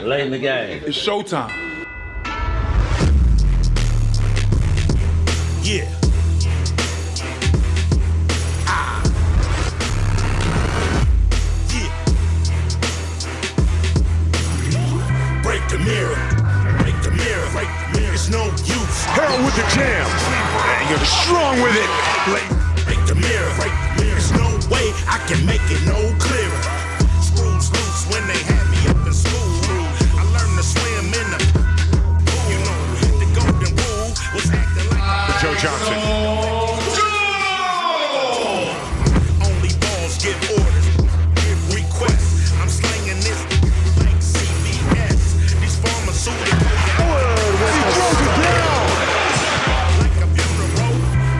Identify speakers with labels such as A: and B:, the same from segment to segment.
A: Late in the game.
B: It's showtime.
C: Yeah. Yeah. Break the mirror. Break the mirror. Break the mirror. It's no use.
B: Harold with the jam. And you're strong with it.
C: Break the mirror. Break the mirror. There's no way I can make it no clearer. Screws loose when they had me up in school. I learned to swim in the pool. You know, the golden rule was acting like
B: Joe Johnson.
C: only balls give orders, give requests. I'm slinging this like CBS. These pharmaceuticals like a funeral.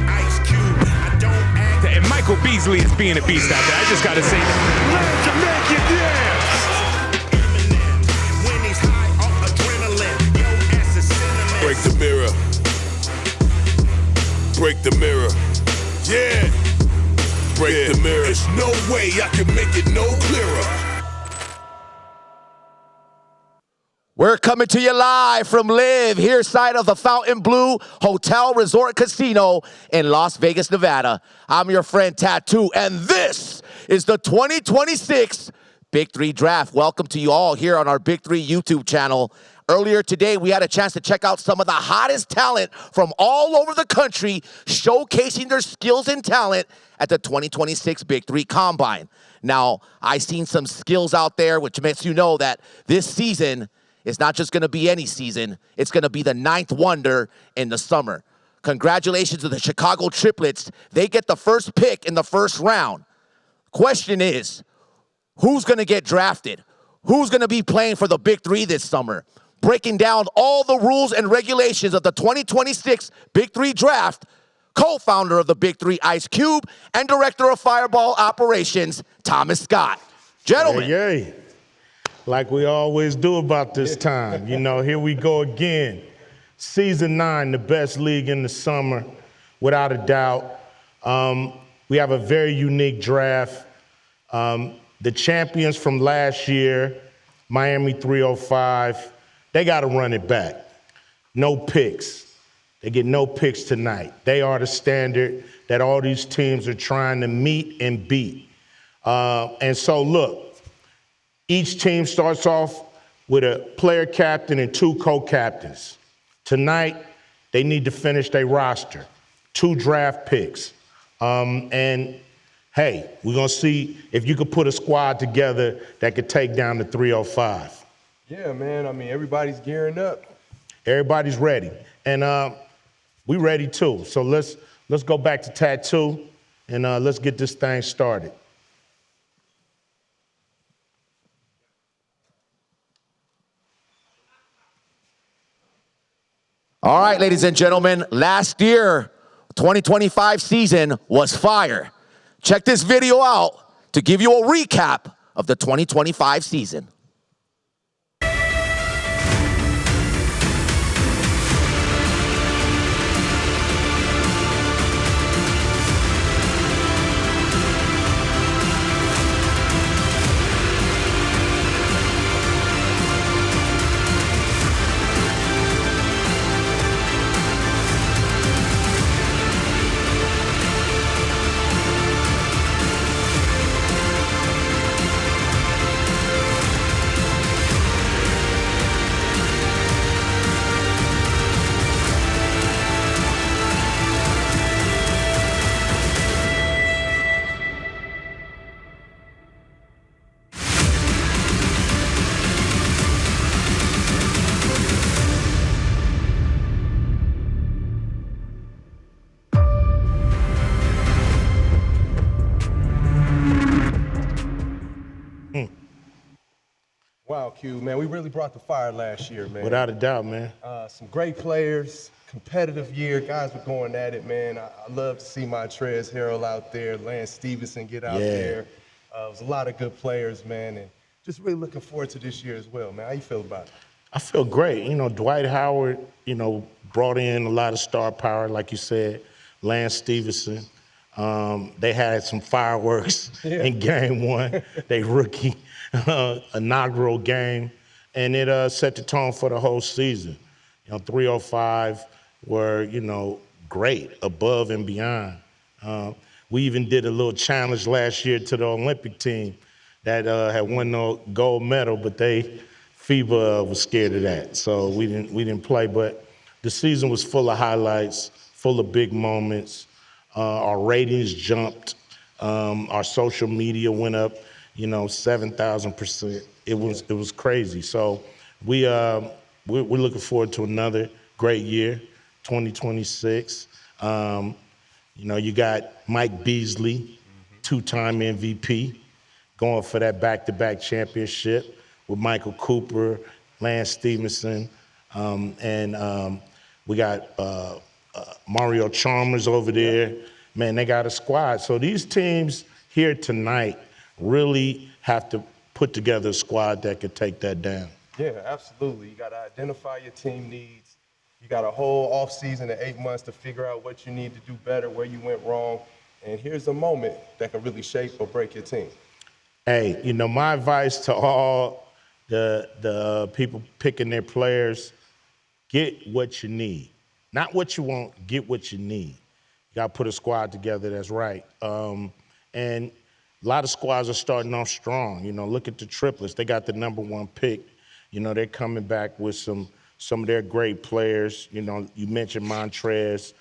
C: Ice Cube, I don't act.
B: And Michael Beasley is being a beast out there. I just gotta say that. Learn to make you dance.
C: Eminem, when he's high off adrenaline, yo ass is cinnamon.
D: Break the mirror. Break the mirror. Yeah. Break the mirror. There's no way I can make it no clearer.
E: We're coming to you live from Live, here side of the Fontainebleau Hotel Resort Casino in Las Vegas, Nevada. I'm your friend Tattoo, and this is the 2026 Big 3 Draft. Welcome to you all here on our Big 3 YouTube channel. Earlier today, we had a chance to check out some of the hottest talent from all over the country showcasing their skills and talent at the 2026 Big 3 Combine. Now, I've seen some skills out there, which makes you know that this season is not just going to be any season. It's going to be the 9th wonder in the summer. Congratulations to the Chicago Triplets. They get the first pick in the first round. Question is, who's going to get drafted? Who's going to be playing for the Big 3 this summer? Breaking down all the rules and regulations of the 2026 Big 3 Draft, co-founder of the Big 3, Ice Cube, and director of Fireball Operations, Thomas Scott. Gentlemen.
F: Hey. Like we always do about this time. You know, here we go again. Season 9, the best league in the summer, without a doubt. We have a very unique draft. The champions from last year, Miami 305, they got to run it back. No picks. They get no picks tonight. They are the standard that all these teams are trying to meet and beat. And so, look, each team starts off with a player captain and 2 co-captains. Tonight, they need to finish their roster, 2 draft picks. And hey, we're gonna see if you could put a squad together that could take down the 305.
G: Yeah, man, I mean, everybody's gearing up.
F: Everybody's ready. And we ready too. So let's go back to Tattoo and let's get this thing started.
E: All right, ladies and gentlemen, last year, 2025 season was fire. Check this video out to give you a recap of the 2025 season.
G: Wow, Q, man, we really brought the fire last year, man.
F: Without a doubt, man.
G: Some great players, competitive year. Guys were going at it, man. I love to see Montrez Harrell out there, Lance Stevenson get out there. It was a lot of good players, man, and just really looking forward to this year as well, man. How you feel about it?
F: I feel great. You know, Dwight Howard, you know, brought in a lot of star power, like you said, Lance Stevenson. They had some fireworks in game one, they rookie inaugural game, and it set the tone for the whole season. 305 were, great, above and beyond. We even did a little challenge last year to the Olympic team that had won the gold medal, but FIBA was scared of that, so we didn't play. But the season was full of highlights, full of big moments. Our ratings jumped. Our social media went up, 7,000%. It was crazy. So we're looking forward to another great year, 2026. You got Mike Beasley, two-time MVP, going for that back-to-back championship with Michael Cooper, Lance Stevenson, and we got Mario Chalmers over there. Man, they got a squad. So these teams here tonight really have to put together a squad that could take that down.
G: Yeah, absolutely. You got to identify your team needs. You got a whole offseason of 8 months to figure out what you need to do better, where you went wrong. And here's a moment that can really shape or break your team.
F: Hey, my advice to all the people picking their players, get what you need. Not what you want, get what you need. You got to put a squad together that's right. And a lot of squads are starting off strong. Look at the Triplets. They got the #1 pick. They're coming back with some of their great players. You mentioned Montrez.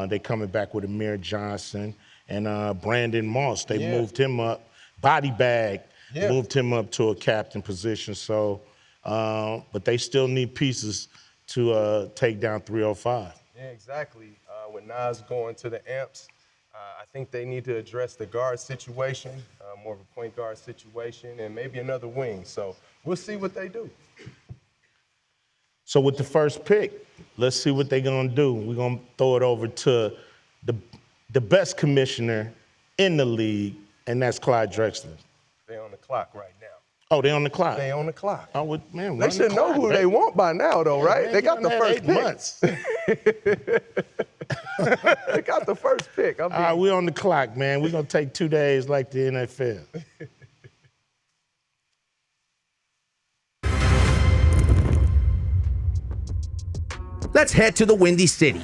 F: They coming back with Amir Johnson and Brandon Moss. They moved him up. Body Bag moved him up to a captain position. So, but they still need pieces to take down 305.
G: Yeah, exactly. With Nas going to the Amps, I think they need to address the guard situation, more of a point guard situation, and maybe another wing. So we'll see what they do.
F: So with the first pick, let's see what they're going to do. We're going to throw it over to the best commissioner in the league, and that's Clyde Drexler.
G: They're on the clock right now.
F: Oh, they're on the clock.
G: They on the clock.
F: They
G: should know who they want by now, though, right? They got the first pick.
F: Months.
G: They got the first pick.
F: All right, we're on the clock, man. We're going to take 2 days like the NFL.
E: Let's head to the Windy City.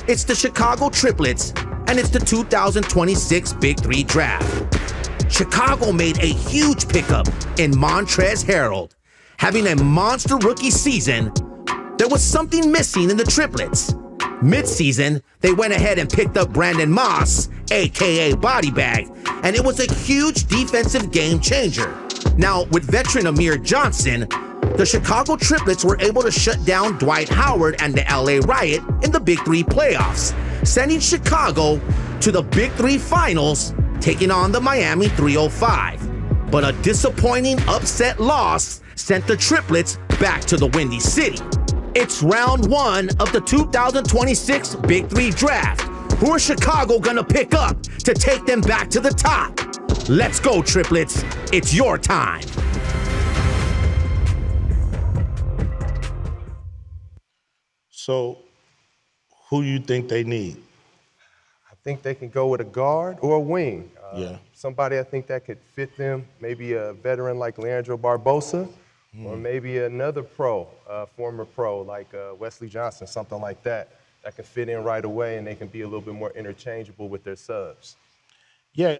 E: It's the Chicago Triplets, and it's the 2026 Big 3 Draft. Chicago made a huge pickup in Montrezl Harrell. Having a monster rookie season, there was something missing in the Triplets. Mid-season, they went ahead and picked up Brandon Moss, aka Body Bag, and it was a huge defensive game changer. Now, with veteran Amir Johnson, the Chicago Triplets were able to shut down Dwight Howard and the LA Riot in the Big 3 playoffs, sending Chicago to the Big 3 finals, taking on the Miami 305. But a disappointing upset loss sent the Triplets back to the Windy City. It's round 1 of the 2026 Big 3 Draft. Who are Chicago gonna pick up to take them back to the top? Let's go, Triplets. It's your time.
F: So, who do you think they need?
G: I think they can go with a guard or a wing.
F: Yeah.
G: Somebody I think that could fit them, maybe a veteran like Leandro Barbosa, or maybe another pro, former pro like Wesley Johnson, something like that can fit in right away, and they can be a little bit more interchangeable with their subs.
F: Yeah.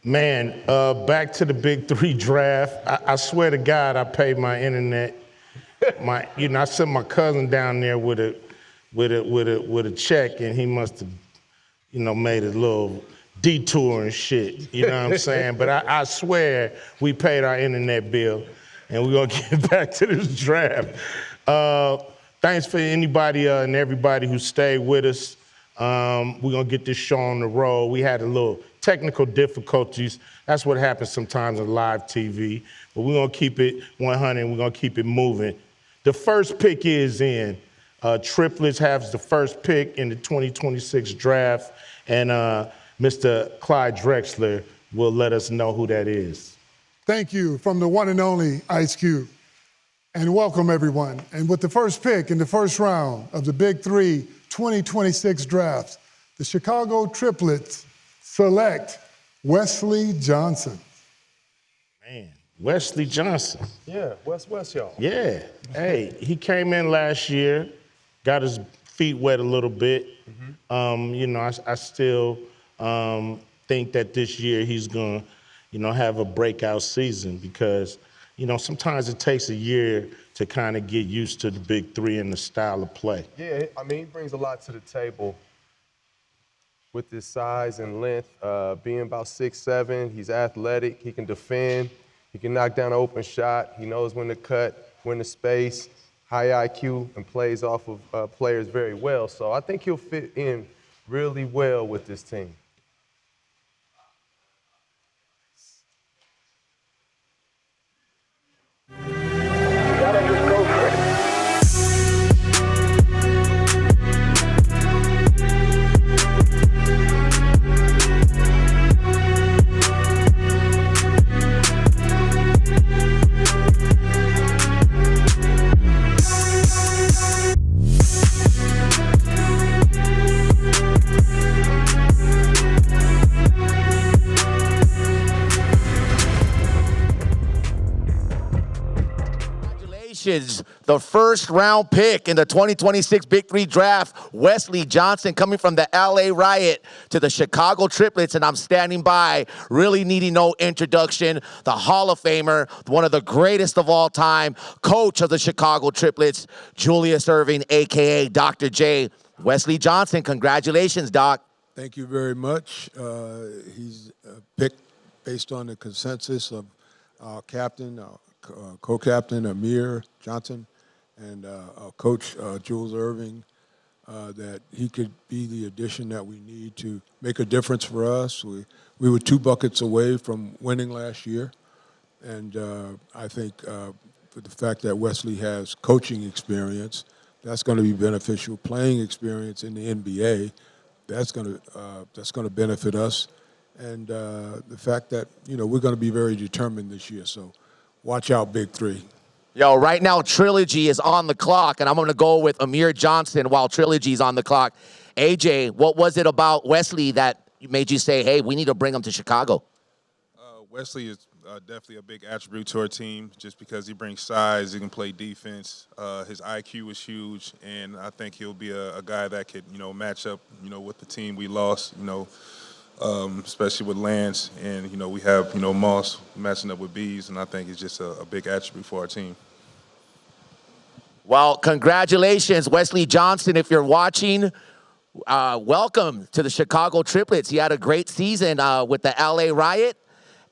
F: Man, back to the Big 3 draft. I swear to God, I paid my internet. I sent my cousin down there with a check, and he must have, made a little detour and shit. You know what I'm saying? But I swear we paid our internet bill, and we're gonna get back to this draft. Thanks for anybody and everybody who stayed with us. We're gonna get this show on the road. We had a little technical difficulties. That's what happens sometimes on live TV. But we're gonna keep it 100, and we're gonna keep it moving. The first pick is in. Triplets has the first pick in the 2026 draft, and Mr. Clyde Drexler will let us know who that is.
A: Thank you from the one and only Ice Cube. And welcome, everyone. And with the first pick in the first round of the Big 3 2026 draft, the Chicago Triplets select Wesley Johnson.
F: Man, Wesley Johnson.
G: Yeah, West, y'all.
F: Yeah. Hey, he came in last year, got his feet wet a little bit. I still think that this year he's going to, have a breakout season because, sometimes it takes a year to kind of get used to the Big 3 and the style of play.
G: Yeah, he brings a lot to the table with his size and length, being about 6'7", he's athletic, he can defend, he can knock down an open shot, he knows when to cut, when to space, high IQ, and plays off of players very well. So I think he'll fit in really well with this team.
E: The first round pick in the 2026 Big 3 draft, Wesley Johnson, coming from the LA Riot to the Chicago Triplets, and I'm standing by, really needing no introduction, the Hall of Famer, one of the greatest of all time, coach of the Chicago Triplets, Julius Erving, AKA Dr. J. Wesley Johnson, congratulations, Doc.
H: Thank you very much. He's picked based on the consensus of our captain, co-captain Amir Johnson, and Coach Jules Erving, that he could be the addition that we need to make a difference for us. We were 2 buckets away from winning last year, and I think for the fact that Wesley has coaching experience, that's going to be beneficial. Playing experience in the NBA, that's going to benefit us, and the fact that we're going to be very determined this year. So. Watch out, Big 3.
E: Yo, right now, Trilogy is on the clock, and I'm going to go with Amir Johnson while Trilogy's on the clock. AJ, what was it about Wesley that made you say, hey, we need to bring him to Chicago?
I: Wesley is definitely a big attribute to our team just because he brings size, he can play defense. His IQ is huge, and I think he'll be a guy that could, match up, with the team we lost, especially with Lance, and we have Moss matching up with Bees, and I think it's just a big attribute for our team.
E: Well, congratulations, Wesley Johnson. If you're watching, welcome to the Chicago Triplets. He had a great season with the LA Riot,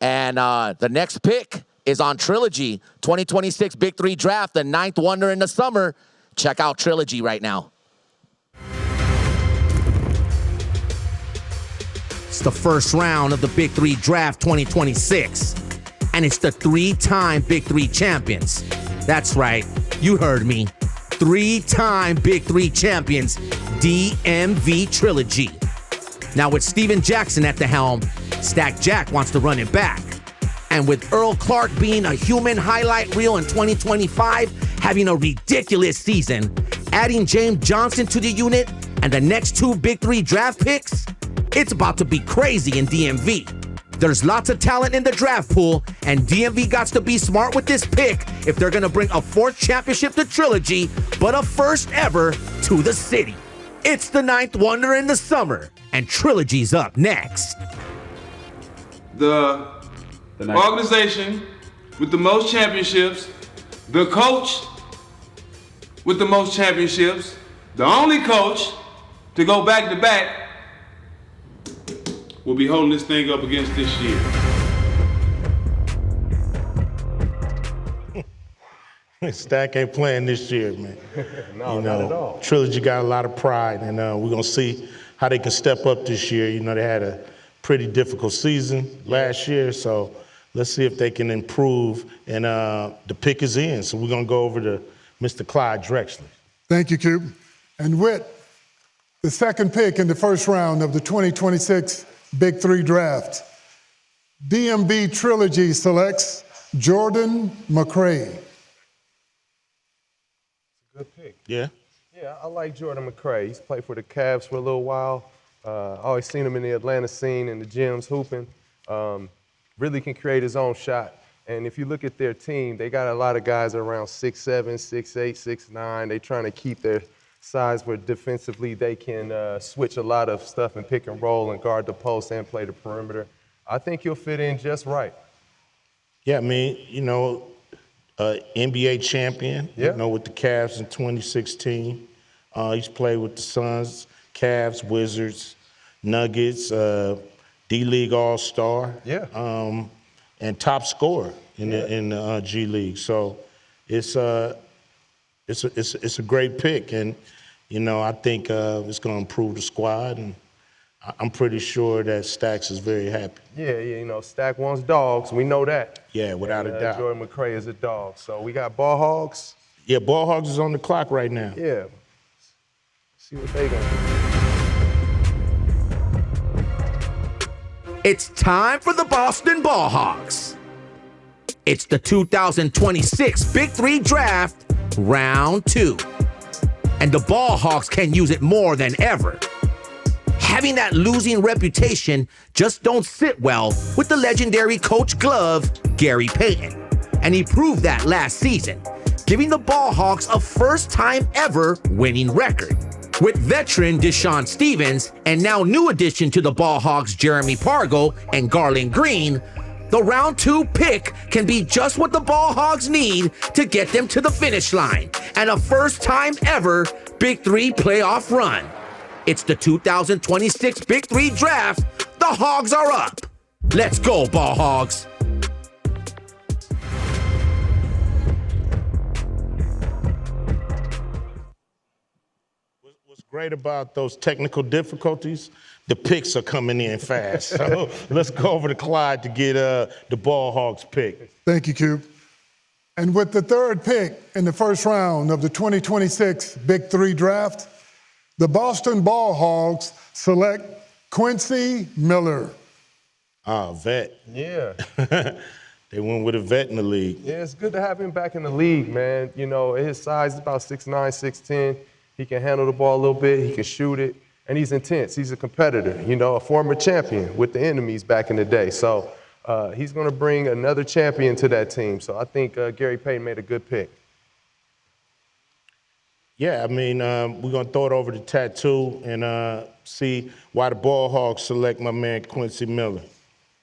E: and the next pick is on Trilogy, 2026 Big 3 Draft, the 9th wonder in the summer. Check out Trilogy right now. It's the first round of the Big 3 Draft 2026. And it's the 3-time Big 3 champions. That's right, you heard me. 3-time Big 3 champions, DMV Trilogy. Now with Steven Jackson at the helm, Stack Jack wants to run it back. And with Earl Clark being a human highlight reel in 2025, having a ridiculous season, adding James Johnson to the unit, and the next 2 Big 3 draft picks, it's about to be crazy in DMV. There's lots of talent in the draft pool, and DMV got to be smart with this pick if they're gonna bring a 4th championship to Trilogy, but a first ever to the city. It's the 9th wonder in the summer, and Trilogy's up next.
J: the organization with the most championships, the coach with the most championships, the only coach to go back-to-back will be holding this thing up against this year.
F: Stack ain't playing this year, man.
G: No, not at all.
F: Trilogy got a lot of pride, and we're going to see how they can step up this year. You know, they had a pretty difficult season last year, so let's see if they can improve. And the pick is in, so we're going to go over to Mr. Clyde Drexler.
A: Thank you, Cube. And with the second pick in the first round of the 2026 Big 3 Draft, DMB Trilogy selects Jordan McRae.
G: Good pick.
F: Yeah?
G: Yeah, I like Jordan McRae. He's played for the Cavs for a little while. Always seen him in the Atlanta scene, in the gyms, hooping. Really can create his own shot. And if you look at their team, they got a lot of guys around 6'7", 6'8", 6'9". They're trying to keep their size where defensively they can switch a lot of stuff and pick and roll and guard the post and play the perimeter. I think he'll fit in just right.
F: Yeah, I mean, you know, NBA champion,
G: Yeah.
F: you know, with the Cavs in 2016. He's played with the Suns, Cavs, Wizards, Nuggets, D-League All-Star.
G: Yeah.
F: And top scorer in the G League. So it's a great pick, and you know, I think it's going to improve the squad, and I'm pretty sure that Stacks is very happy.
G: Yeah, you know, Stack wants dogs. We know that.
F: Yeah, without a doubt.
G: Jordan McRae is a dog. So we got Ballhogs.
F: Yeah, Ballhogs is on the clock right now.
G: Yeah. See what they gonna do.
E: It's time for the Boston Ballhogs. It's the 2026 Big 3 Draft, Round 2. And the Ballhogs can use it more than ever. Having that losing reputation just don't sit well with the legendary Coach Glove, Gary Payton. And he proved that last season, giving the Ballhogs a first-time ever winning record. With veteran Deshaun Stevens and now new addition to the Ballhogs Jeremy Pargo and Garland Green, the round 2 pick can be just what the Ballhogs need to get them to the finish line and a first-time ever Big 3 playoff run. It's the 2026 Big 3 Draft. The Hogs are up. Let's go, Ballhogs.
F: What's great about those technical difficulties, the picks are coming in fast. So let's go over to Clyde to get the Ballhogs pick.
A: Thank you, Cube. And with the third pick in the first round of the 2026 Big 3 Draft, the Boston Ballhogs select Quincy Miller.
F: Vet.
G: Yeah.
F: They went with a vet in the league.
G: Yeah, it's good to have him back in the league, man. You know, his size is about 6'9", 6'10". He can handle the ball a little bit. He can shoot it. And he's intense. He's a competitor, you know, a former champion with the enemies back in the day. So he's going to bring another champion to that team. So I think Gary Payton made a good pick.
F: Yeah, I mean, we're going to throw it over to Tattoo and see why the Ballhogs select my man Quincy Miller.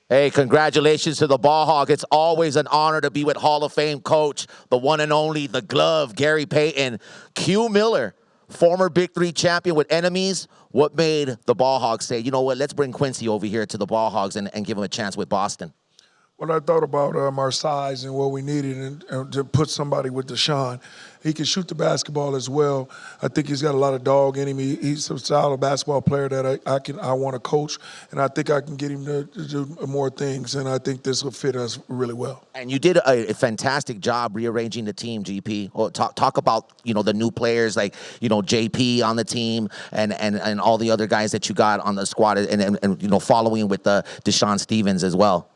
E: Hey, congratulations to the Ballhog. It's always an honor to be with Hall of Fame coach, the one and only, the glove, Gary Payton. Q Miller, former Big 3 champion with enemies. What made the Ballhogs say, you know what, let's bring Quincy over here to the Ballhogs and give him a chance with Boston?
K: Well, I thought about our size and what we needed and to put somebody with Deshaun. He can shoot the basketball as well. I think he's got a lot of dog in him. He's a style of basketball player that I want to coach, and I think I can get him to do more things, and I think this will fit us really well.
E: And you did a fantastic job rearranging the team, GP. Well, talk about, you know, the new players like, you know, JP on the team and all the other guys that you got on the squad and you know, following with Deshaun Stevens as well.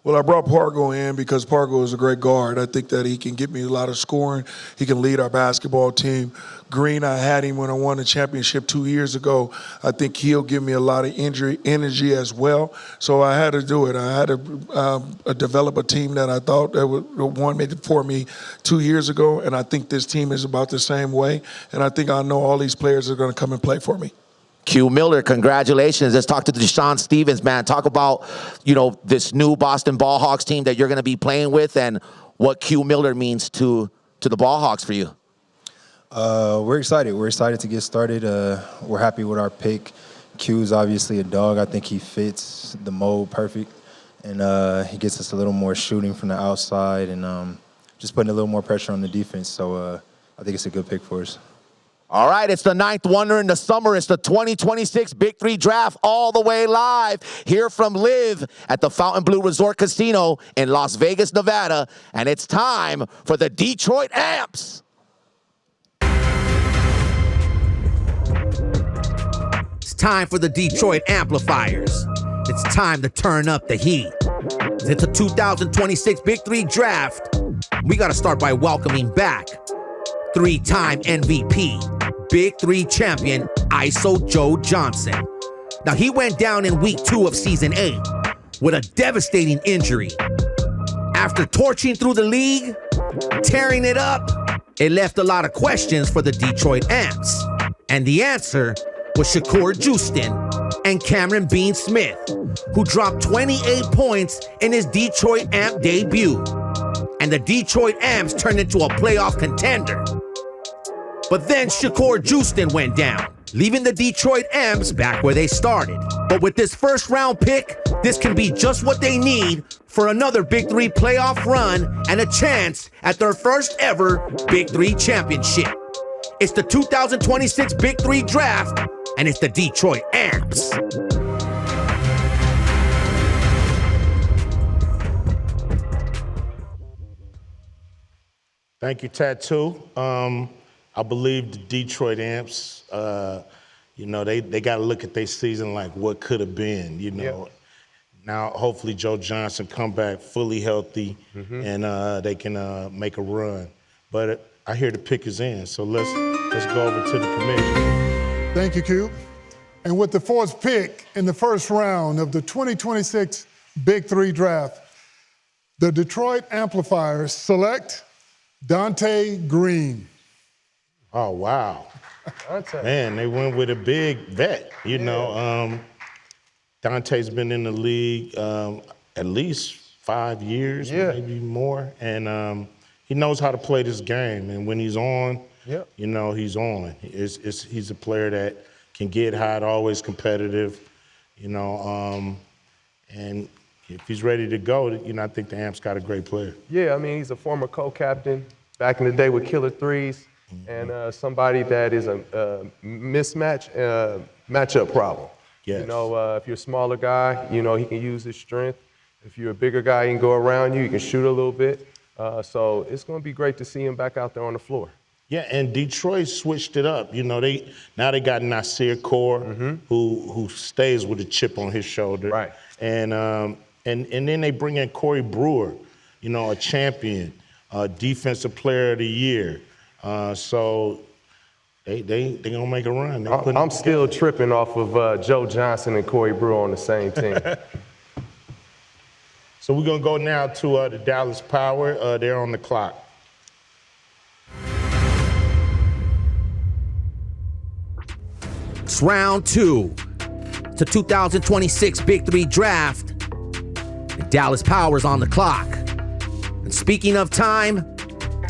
K: Well, I brought Pargo in because Pargo is a great guard. I think that he can get me a lot of scoring. He can lead our basketball team. Green, I had him when I won the championship 2 years ago. I think he'll give me a lot of energy as well. So I had to do it. I had to develop a team that I thought that won for me 2 years ago, and I think this team is about the same way. And I think I know all these players are going to come and play for me.
E: Q Miller, congratulations. Let's talk to Deshaun Stevens, man. Talk about, this new Boston Ballhogs team that you're going to be playing with and what Q Miller means to the Ballhogs for you.
L: We're excited. We're excited to get started. We're happy with our pick. Q's obviously a dog. I think he fits the mold perfect. And he gets us a little more shooting from the outside and just putting a little more pressure on the defense. So I think it's a good pick for us.
E: All right, it's the 9th wonder in the summer. It's the 2026 Big 3 Draft all the way live here from Live at the Fontainebleau Resort Casino in Las Vegas, Nevada. And it's time for the Detroit Amps.
M: It's time for the Detroit Amplifiers. It's time to turn up the heat. It's a 2026 Big 3 Draft. We got to start by welcoming back 3-time MVP, Big 3 champion, ISO Joe Johnson. Now, he went down in week 2 of season 8 with a devastating injury. After torching through the league, tearing it up, it left a lot of questions for the Detroit Amps. And the answer was Shakur Juiston and Cameron Bean Smith, who dropped 28 points in his Detroit Amp debut. And the Detroit Amps turned into a playoff contender. But then Shakur Juiston went down, leaving the Detroit Amps back where they started. But with this first-round pick, this can be just what they need for another Big 3 playoff run and a chance at their first ever Big 3 championship. It's the 2026 Big 3 Draft, and it's the Detroit Amps.
F: Thank you, Tattoo. I believe the Detroit Amps, they got to look at their season like what could have been,
G: Yep.
F: Now, hopefully, Joe Johnson come back fully healthy and they can make a run. But I hear the pick is in, so let's go over to the commission.
A: Thank you, Q. And with the 4th pick in the first round of the 2026 Big 3 Draft, the Detroit Amplifiers select Dante Green.
F: Oh, wow. Man, they went with a big vet, Dante's been in the league at least 5 years, maybe more. And he knows how to play this game. And when he's on, he's on. He's a player that can get hot, always competitive, and if he's ready to go, I think the Amps got a great player.
G: Yeah, I mean, he's a former co-captain back in the day with Killer Threes, and somebody that is a matchup problem.
F: Yes.
G: If you're a smaller guy, he can use his strength. If you're a bigger guy, he can go around you. He can shoot a little bit. So it's going to be great to see him back out there on the floor.
F: Yeah, and Detroit switched it up. Now they got Nasir Kaur, who stays with a chip on his shoulder.
G: Right.
F: And then they bring in Corey Brewer, a champion, defensive player of the year. So they gonna make a run.
G: I'm still tripping off of Joe Johnson and Corey Brewer on the same team.
F: So we're gonna go now to the Dallas Power. They're on the clock.
M: It's round 2. It's a 2026 Big 3 Draft. And Dallas Power's on the clock. And speaking of time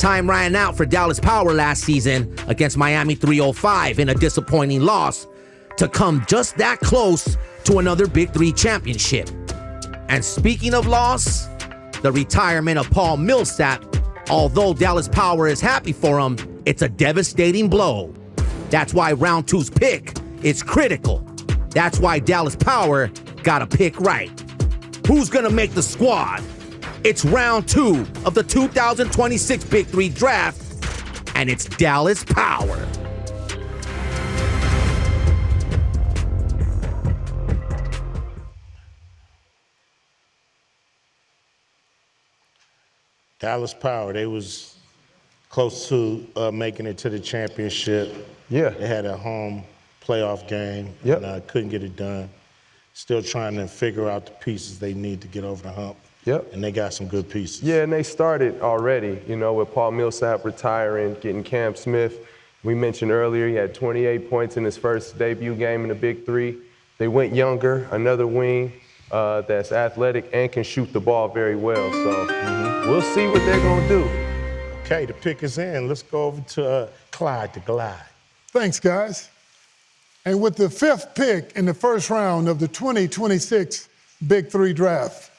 M: ran out for Dallas Power last season against Miami 305 in a disappointing loss to come just that close to another Big 3 championship. And speaking of loss, the retirement of Paul Millsap, although Dallas Power is happy for him, it's a devastating blow. That's why round 2's pick is critical. That's why Dallas Power got to pick right. Who's gonna make the squad? It's round 2 of the 2026 Big 3 Draft, and it's Dallas Power.
F: Dallas Power, they was close to making it to the championship.
G: Yeah.
F: They had a home playoff game and couldn't get it done. Still trying to figure out the pieces they need to get over the hump.
G: Yep.
F: And they got some good pieces.
G: Yeah, and they started already, with Paul Millsap retiring, getting Cam Smith, We mentioned earlier he had 28 points in his first debut game in the Big Three. They went younger, another wing that's athletic and can shoot the ball very well. So we'll see what they're going to do.
F: Okay, the pick is in. Let's go over to Clyde the Glide.
A: Thanks, guys. And with the 5th pick in the first round of the 2026 Big 3 Draft,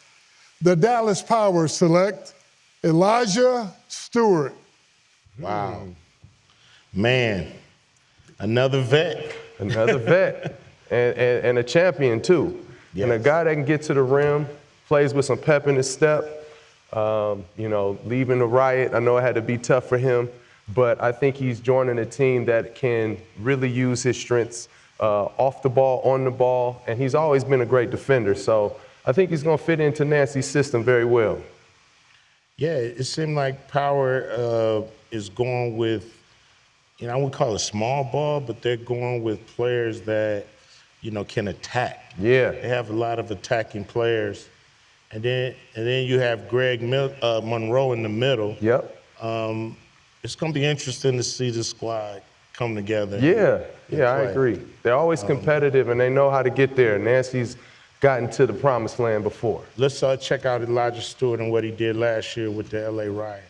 A: the Dallas Powers select Elijah Stewart.
F: Wow. Man, another vet.
G: Another vet. And a champion, too. Yes. And a guy that can get to the rim, plays with some pep in his step. Leaving the Riot, I know it had to be tough for him, but I think he's joining a team that can really use his strengths off the ball, on the ball, and he's always been a great defender. So I think he's going to fit into Nancy's system very well.
F: Yeah, it seemed like Power is going with, I wouldn't call it small ball, but they're going with players that, can attack.
G: Yeah.
F: They have a lot of attacking players. And then you have Greg Monroe in the middle.
G: Yep.
F: It's going to be interesting to see the squad come together.
G: Yeah, I agree. They're always competitive, and they know how to get there. Nancy's gotten to the promised land before.
F: Let's check out Elijah Stewart and what he did last year with the LA Riot.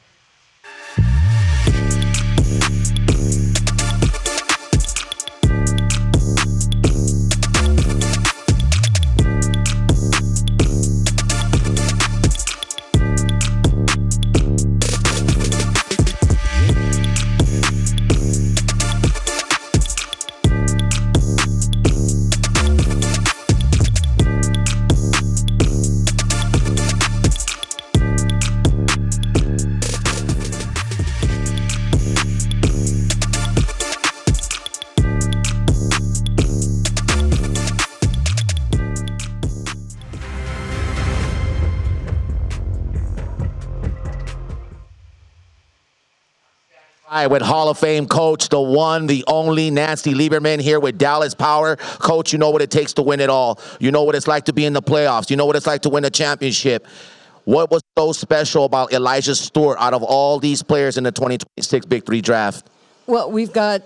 E: With Hall of Fame coach, the one, the only Nancy Lieberman here with Dallas Power. Coach, you know what it takes to win it all. You know what it's like to be in the playoffs. You know what it's like to win a championship. What was so special about Elijah Stewart out of all these players in the 2026 Big 3 Draft?
N: Well, we've got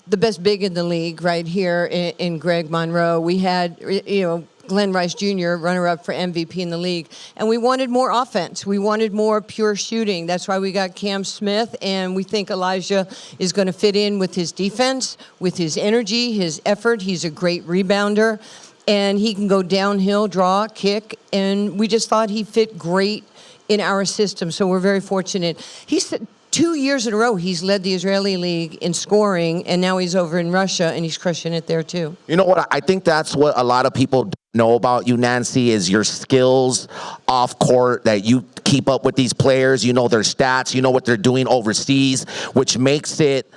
N: the best big in the league right here in Greg Monroe. We had, Glenn Rice Jr., runner-up for MVP in the league. And we wanted more offense. We wanted more pure shooting. That's why we got Cam Smith, and we think Elijah is going to fit in with his defense, with his energy, his effort. He's a great rebounder, and he can go downhill, draw, kick, and we just thought he fit great in our system, so we're very fortunate. He's 2 years in a row, he's led the Israeli league in scoring, and now he's over in Russia, and he's crushing it there, too.
E: You know what? I think that's what a lot of people know about you, Nancy, is your skills off court, that you keep up with these players, you know their stats, you know what they're doing overseas, which makes it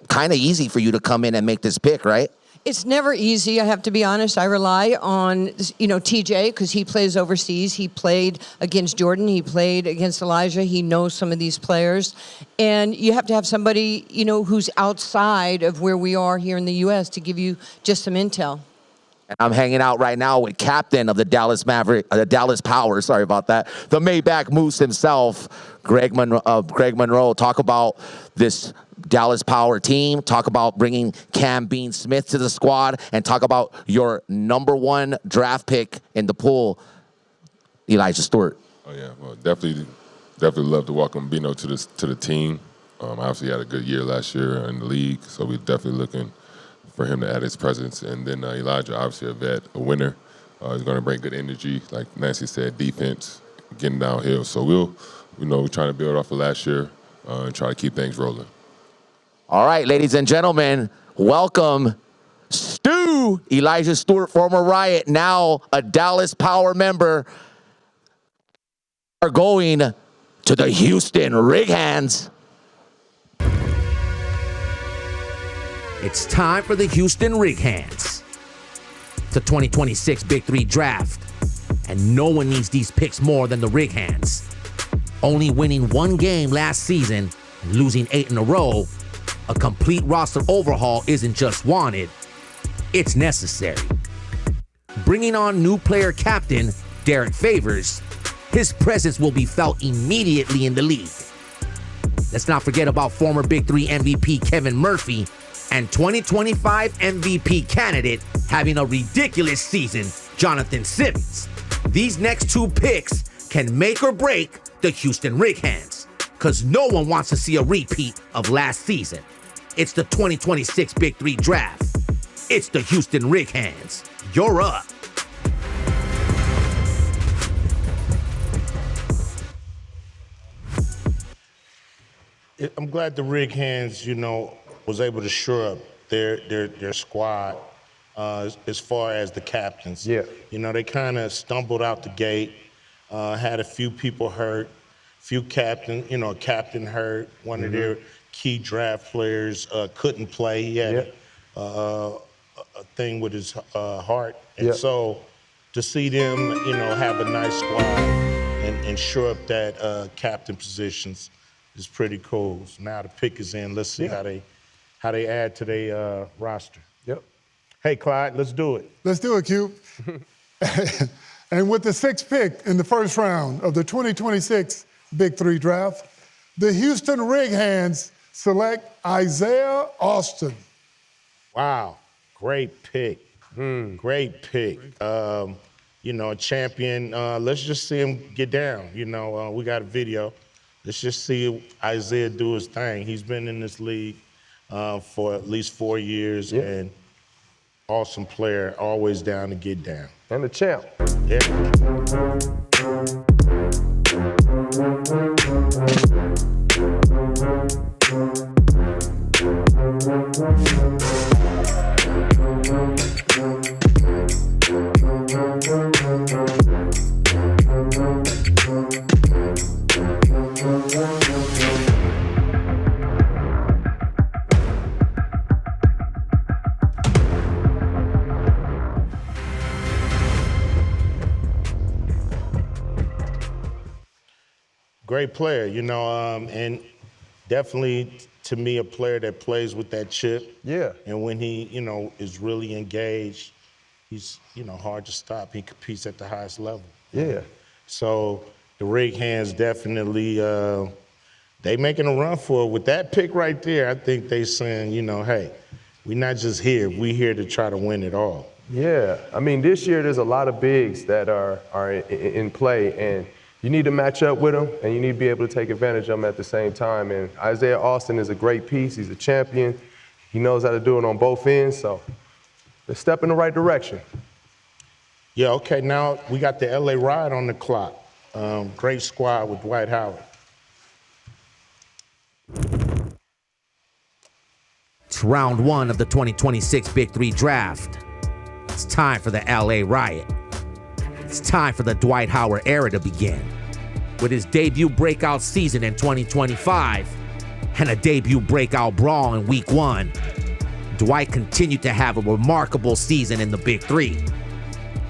E: kind of easy for you to come in and make this pick, right?
N: It's never easy, I have to be honest. I rely on, TJ, because he plays overseas. He played against Jordan. He played against Elijah. He knows some of these players. And you have to have somebody, who's outside of where we are here in the U.S. to give you just some intel.
E: I'm hanging out right now with captain of the Dallas Power, sorry about that, the Maybach Moose himself, Greg Monroe. Talk about this Dallas Power team, talk about bringing Cam Bean Smith to the squad, and talk about your #1 draft pick in the pool, Elijah Stewart.
O: Oh yeah, well definitely love to welcome Bino to the team. Obviously he had a good year last year in the league, so we're definitely looking for him to add his presence. And then Elijah, obviously a vet, a winner. He's going to bring good energy, like Nancy said, defense, getting downhill. So we're trying to build off of last year and try to keep things rolling.
E: All right, ladies and gentlemen, welcome Stu, Elijah Stewart, former Riot, now a Dallas Power member, are going to the Houston Rig Hands.
M: It's time for the Houston Rig Hands. It's the 2026 Big 3 Draft, and no one needs these picks more than the Rig Hands. Only winning 1 game last season and losing 8 in a row, a complete roster overhaul isn't just wanted, it's necessary. Bringing on new player captain Derek Favors, his presence will be felt immediately in the league. Let's not forget about former Big 3 MVP Kevin Murphy and 2025 MVP candidate having a ridiculous season, Jonathan Simmons. These next two picks can make or break the Houston Rig Hands, because no one wants to see a repeat of last season. It's the 2026 Big 3 Draft. It's the Houston Rig Hands. You're up.
F: I'm glad the Rig Hands, was able to shore up their squad as far as the captains.
G: Yeah.
F: They kind of stumbled out the gate, had a few people hurt, a captain hurt, one of their key draft players couldn't play. He had a thing with his heart. And so to see them, have a nice squad and shore up that captain positions is pretty cool. So now the pick is in. Let's see how they add to their roster.
G: Yep.
F: Hey, Clyde, let's do it.
A: Let's do it, Cube. And with the 6th pick in the first round of the 2026 Big 3 Draft, the Houston Rig Hands select Isaiah Austin.
F: Wow, great pick. Great pick. A champion. Let's just see him get down. We got a video. Let's just see Isaiah do his thing. He's been in this league for at least 4 years, and awesome player, always down to get down.
G: And the champ.
F: Yeah. Great player, and definitely, to me, a player that plays with that chip.
G: Yeah.
F: And when he, is really engaged, he's, hard to stop. He competes at the highest level.
G: Yeah.
F: So the Rig Hands definitely, they making a run for it. With that pick right there, I think they saying, hey, we're not just here. We here to try to win it all.
G: Yeah. I mean, this year there's a lot of bigs that are in play, and you need to match up with them, and you need to be able to take advantage of them at the same time. And Isaiah Austin is a great piece. He's a champion. He knows how to do it on both ends, so let's step in the right direction.
F: Yeah, okay, now we got the LA Riot on the clock. Great squad with Dwight Howard.
M: It's round 1 of the 2026 Big 3 Draft. It's time for the LA Riot. It's time for the Dwight Howard era to begin. With his debut breakout season in 2025 and a debut breakout brawl in Week 1, Dwight continued to have a remarkable season in the Big 3,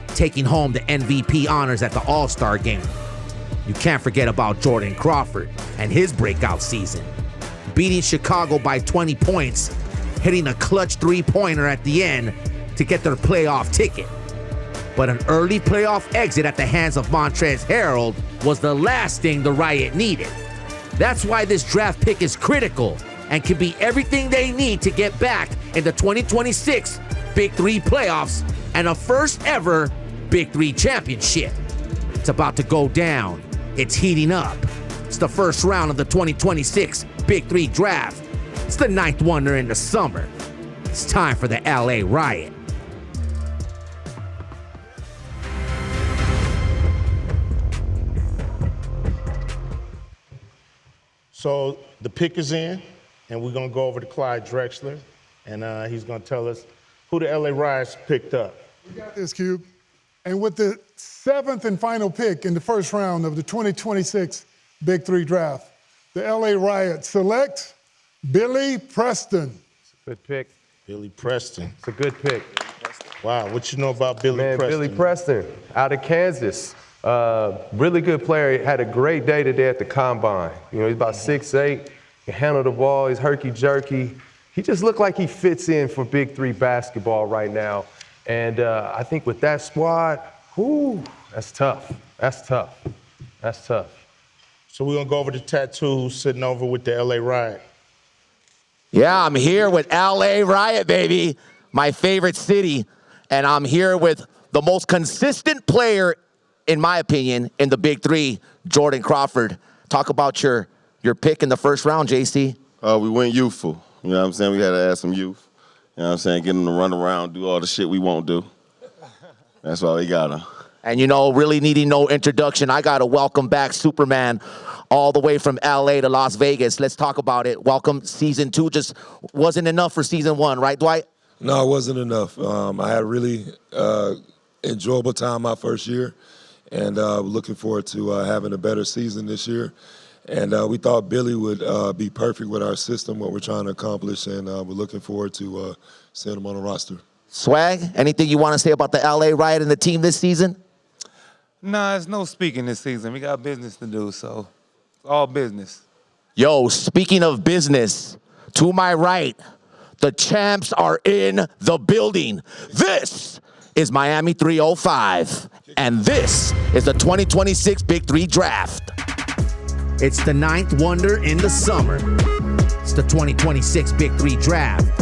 M: taking home the MVP honors at the All-Star Game. You can't forget about Jordan Crawford and his breakout season, beating Chicago by 20 points, hitting a clutch three-pointer at the end to get their playoff ticket. But an early playoff exit at the hands of Montrezl Harrell was the last thing the Riot needed. That's why this draft pick is critical and can be everything they need to get back in the 2026 Big 3 playoffs and a first ever Big 3 championship. It's about to go down. It's heating up. It's the first round of the 2026 Big 3 Draft. It's the 9th wonder in the summer. It's time for the LA Riot.
F: So the pick is in, and we're going to go over to Clyde Drexler, and he's going to tell us who the LA Riots picked up.
A: We got this, Cube. And with the 7th and final pick in the first round of the 2026 Big 3 Draft, the LA Riot select Billy Preston.
G: It's a good pick.
F: Billy Preston.
G: It's a good pick.
F: Wow, what you know about Billy Preston?
G: Billy Preston, out of Kansas. Really good player. He had a great day today at the combine. He's about 6'8", can handle the ball, he's herky-jerky. He just looked like he fits in for Big 3 basketball right now. And I think with that squad, that's tough. That's tough. That's tough.
F: So we're going to go over to Tattoo, sitting over with the LA Riot.
E: Yeah, I'm here with LA Riot, baby, my favorite city. And I'm here with the most consistent player, in my opinion, in the Big Three, Jordan Crawford. Talk about your pick in the first round, JC.
P: We went youthful. You know what I'm saying? We had to add some youth. You know what I'm saying? Get them to run around, do all the shit we won't do. That's why we got them.
E: And, you know, really needing no introduction, I got to welcome back Superman all the way from L.A. to Las Vegas. Let's talk about it. Welcome, Season 2. Just wasn't enough for Season 1, right, Dwight?
H: No, it wasn't enough. I had a really enjoyable time my first year, and looking forward to having a better season this year. And we thought Billy would be perfect with our system, what we're trying to accomplish, and we're looking forward to seeing him on the roster.
E: Swag, anything you want to say about the L.A. Riot and the team this season?
Q: Nah, it's no speaking this season. We got business to do, so it's all business.
E: Yo, speaking of business, to my right, the champs are in the building. This is Miami 305, and this is the 2026 Big 3 Draft.
M: It's the ninth wonder in the summer. It's the 2026 Big 3 Draft.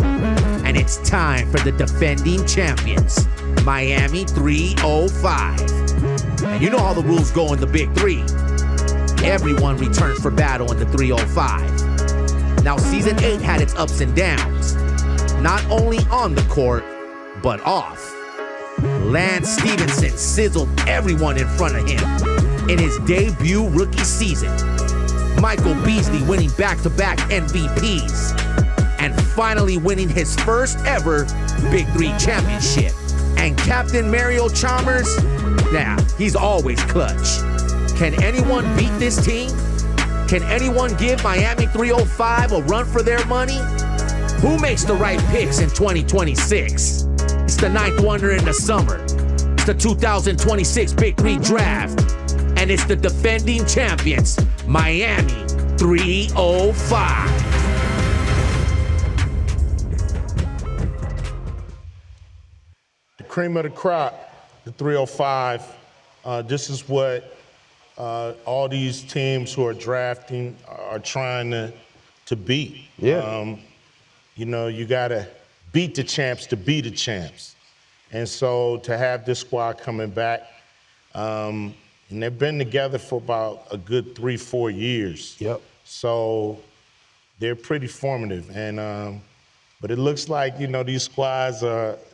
M: And it's time for the defending champions, Miami 305. And you know how the rules go in the Big 3. Everyone returns for battle in the 305. Now, Season 8 had its ups and downs, not only on the court, but off. Lance Stevenson sizzled everyone in front of him in his debut rookie season. Michael Beasley winning back-to-back MVPs. And finally winning his first ever Big 3 championship. And Captain Mario Chalmers, he's always clutch. Can anyone beat this team? Can anyone give Miami 305 a run for their money? Who makes the right picks in 2026? It's the ninth wonder in the summer. It's the 2026 Big 3 Draft. And it's the defending champions, Miami 305.
F: Cream of the crop, the 305. This is what all these teams who are drafting are trying to beat.
G: Yeah.
F: You know, you got to beat the champs to be the champs. And so to have this squad coming back, and they've been together for about a good 3-4 years.
G: Yep.
F: So they're pretty formative. And but it looks like, you know, these squads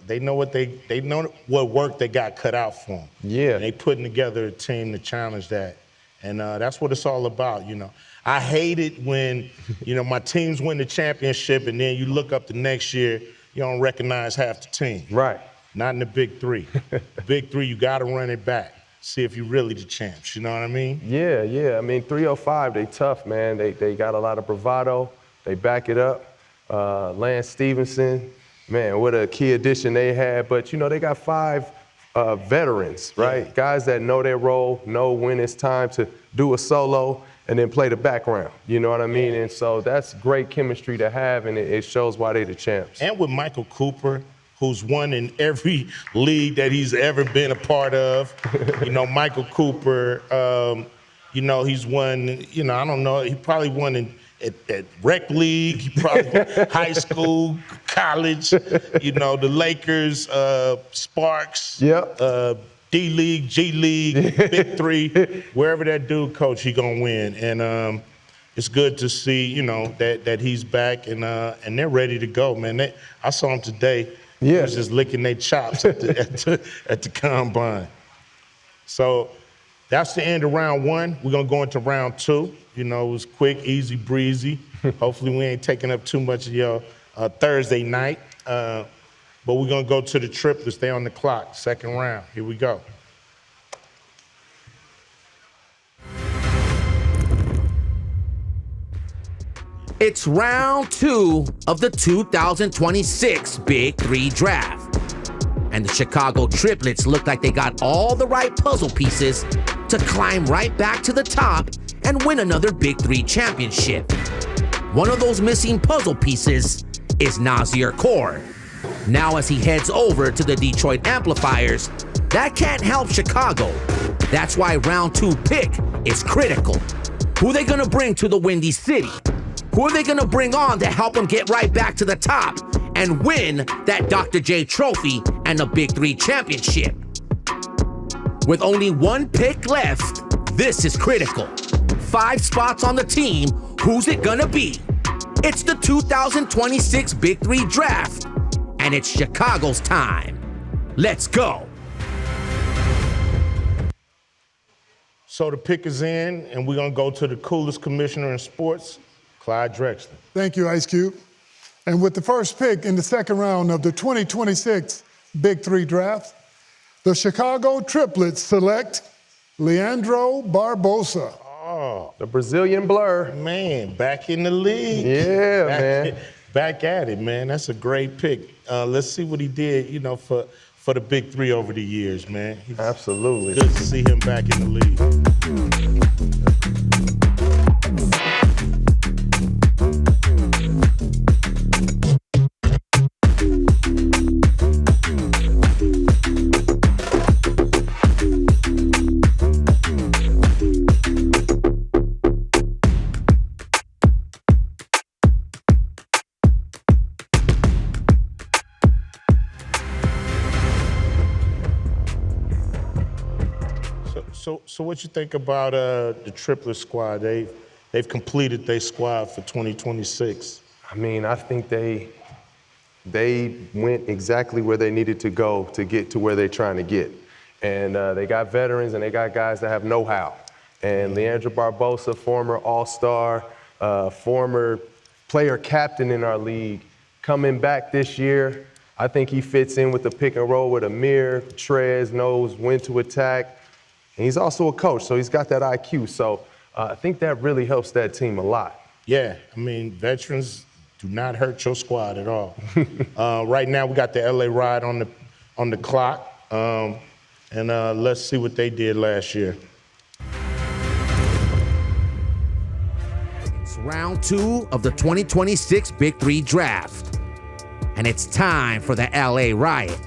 F: they know what work they got cut out for them.
G: Yeah.
F: And they putting together a team to challenge that. And that's what it's all about, you know. I hate it when, you know, my teams win the championship and then you look up the next year, you don't recognize half the team.
G: Right.
F: Not in the Big 3. Big 3, you got to run it back. See if you're really the champs, you know what I mean?
G: Yeah. I mean, 305, they tough, man. They got a lot of bravado. They back it up. Lance Stevenson, man, what a key addition they had. But, you know, they got 5 veterans, right? Yeah. Guys that know their role, know when it's time to do a solo and then play the background. You know what I mean? Yeah. And so that's great chemistry to have, and it shows why they the champs.
F: And with Michael Cooper, who's won in every league that he's ever been a part of. You know, Michael Cooper, you know, he's won, you know, I don't know, he probably won at rec league, he probably high school, college, you know, the Lakers, Sparks, D-League, G-League, Big 3, wherever that dude coach, he gonna win. And it's good to see, you know, that he's back and they're ready to go, man. I saw him today. He was just licking their chops at the combine. So that's the end of round 1. We're gonna go into round 2. You know, it was quick, easy, breezy. Hopefully we ain't taking up too much of your Thursday night. But we're gonna go to the triplets. Stay on the clock. Second round. Here we go.
M: It's round 2 of the 2026 Big 3 Draft. And the Chicago Triplets look like they got all the right puzzle pieces to climb right back to the top and win another Big 3 championship. One of those missing puzzle pieces is Nasir Kaur. Now as he heads over to the Detroit Amplifiers, that can't help Chicago. That's why round 2 pick is critical. Who are they gonna bring to the Windy City? Who are they gonna bring on to help them get right back to the top and win that Dr. J trophy and the Big 3 championship? With only one pick left, this is critical. 5 spots on the team, who's it gonna be? It's the 2026 Big 3 Draft, and it's Chicago's time. Let's go.
F: So the pick is in, and we're gonna go to the coolest commissioner in sports, Clyde Drexler.
A: Thank you, Ice Cube. And with the first pick in the second round of the 2026 Big 3 Draft, the Chicago Triplets select Leandro Barbosa.
G: Oh, the Brazilian Blur.
F: Man, back in the league.
G: Yeah, man.
F: Back at it, man. That's a great pick. Let's see what he did, for the Big 3 over the years, man.
G: Absolutely.
F: Good to see him back in the league. So what you think about the Triplet squad? They've completed their squad for 2026.
G: I mean, I think they went exactly where they needed to go to get to where they're trying to get. And they got veterans and they got guys that have know-how. And Leandro Barbosa, former All-Star, former player captain in our league, coming back this year, I think he fits in with the pick and roll with Amir. Trez knows when to attack. And he's also a coach, so he's got that IQ. So I think that really helps that team a lot.
F: Yeah, I mean, veterans do not hurt your squad at all. Right now, we got the LA Riot on the clock, and let's see what they did last year.
M: It's round 2 of the 2026 Big 3 Draft, and it's time for the LA Riot.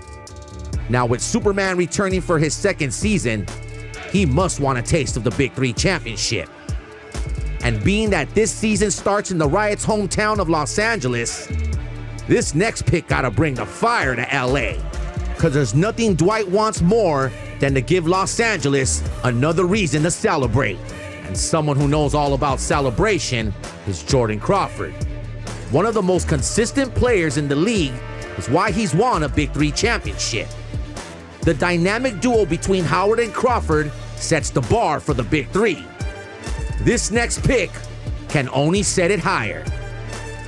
M: Now, with Superman returning for his second season, he must want a taste of the Big 3 championship. And being that this season starts in the Riot's hometown of Los Angeles, this next pick gotta bring the fire to LA. Cause there's nothing Dwight wants more than to give Los Angeles another reason to celebrate. And someone who knows all about celebration is Jordan Crawford. One of the most consistent players in the league is why he's won a Big 3 championship. The dynamic duo between Howard and Crawford sets the bar for the Big 3. This next pick can only set it higher.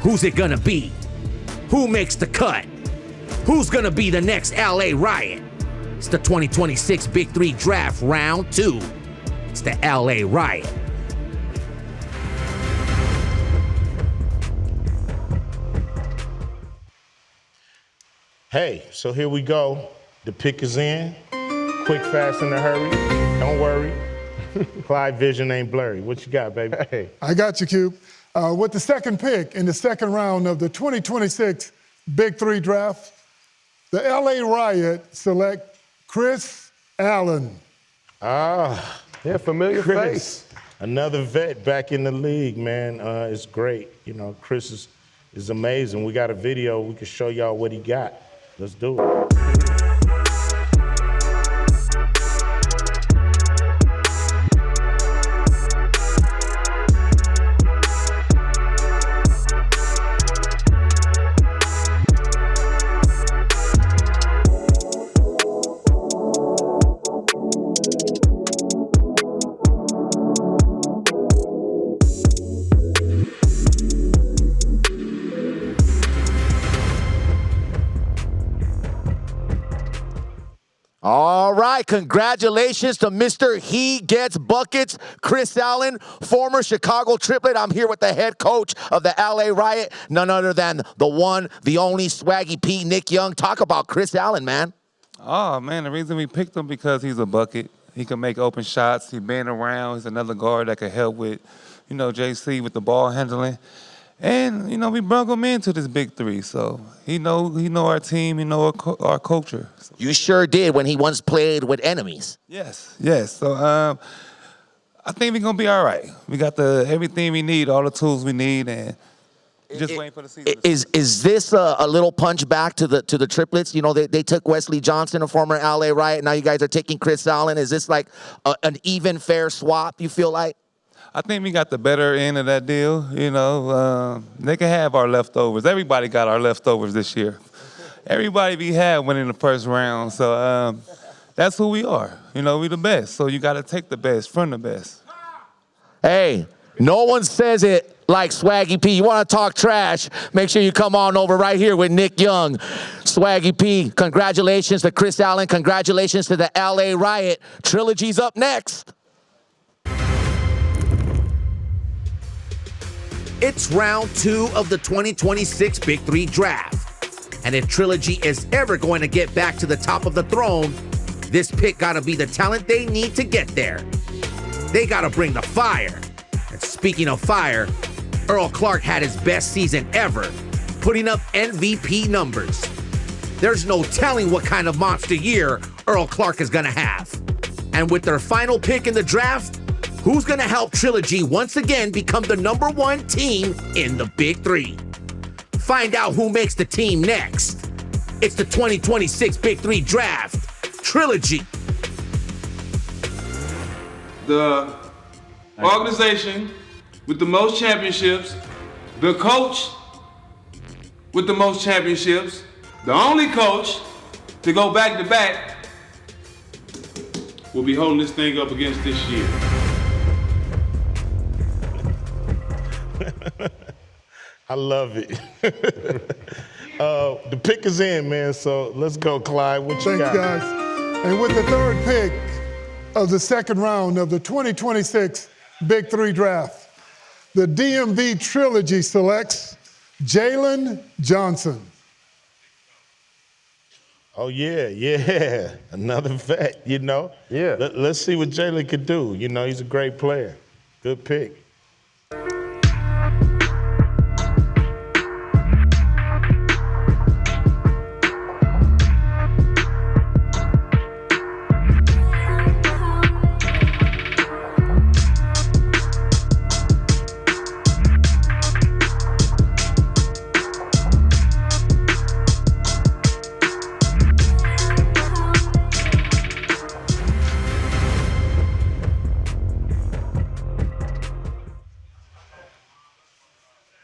M: Who's it gonna be? Who makes the cut? Who's gonna be the next LA Riot? It's the 2026 Big 3 Draft Round 2. It's the LA Riot.
F: Hey, so here we go. The pick is in. Quick, fast, in a hurry. Don't worry. Clyde vision ain't blurry. What you got, baby? Hey.
A: I got you, Cube. With the second pick in the second round of the 2026 Big 3 Draft, the LA Riot select Chris Allen.
F: Ah.
G: Yeah, familiar face.
F: Another vet back in the league, man. It's great. Chris is amazing. We got a video. We can show y'all what he got. Let's do it.
E: All right, congratulations to Mr. He Gets Buckets, Chris Allen, former Chicago Triplet. I'm here with the head coach of the LA Riot, none other than the one, the only Swaggy P, Nick Young. Talk about Chris Allen, man.
Q: Oh, man, the reason we picked him because he's a bucket. He can make open shots. He's been around. He's another guard that can help with, JC with the ball handling. And, we brought him into this Big 3, so he know our team, he know our culture.
E: You sure did when he once played with enemies.
Q: Yes. So I think we're going to be all right. We got everything we need, all the tools we need, and just waiting for the season.
E: Is this a little punch back to the triplets? You know, they took Wesley Johnson, a former LA Riot. Now you guys are taking Chris Allen. Is this like an even, fair swap, you feel like?
Q: I think we got the better end of that deal. You know, they can have our leftovers. Everybody got our leftovers this year. Everybody we had went in the first round. So that's who we are. You know, we the best. So you got to take the best from the best.
E: Hey, no one says it like Swaggy P. You want to talk trash, make sure you come on over right here with Nick Young. Swaggy P, congratulations to Chris Allen. Congratulations to the LA Riot. Trilogy's up next.
M: It's round 2 of the 2026 Big 3 Draft. And if Trilogy is ever going to get back to the top of the throne, this pick gotta be the talent they need to get there. They gotta bring the fire. And speaking of fire, Earl Clark had his best season ever, putting up MVP numbers. There's no telling what kind of monster year Earl Clark is gonna have. And with their final pick in the draft, who's gonna help Trilogy once again become the #1 team in the Big 3? Find out who makes the team next. It's the 2026 Big 3 Draft. Trilogy.
J: The organization with the most championships, the coach with the most championships, the only coach to go back-to-back will be holding this thing up against this year.
F: I love it. The pick is in, man, so let's go, Clyde. What you got?
A: Thanks, guys. And with the third pick of the second round of the 2026 Big 3 Draft, the DMV Trilogy selects Jalen Johnson.
F: Oh, yeah. Another vet, you know?
G: Yeah.
F: Let's see what Jalen could do. You know, he's a great player. Good pick.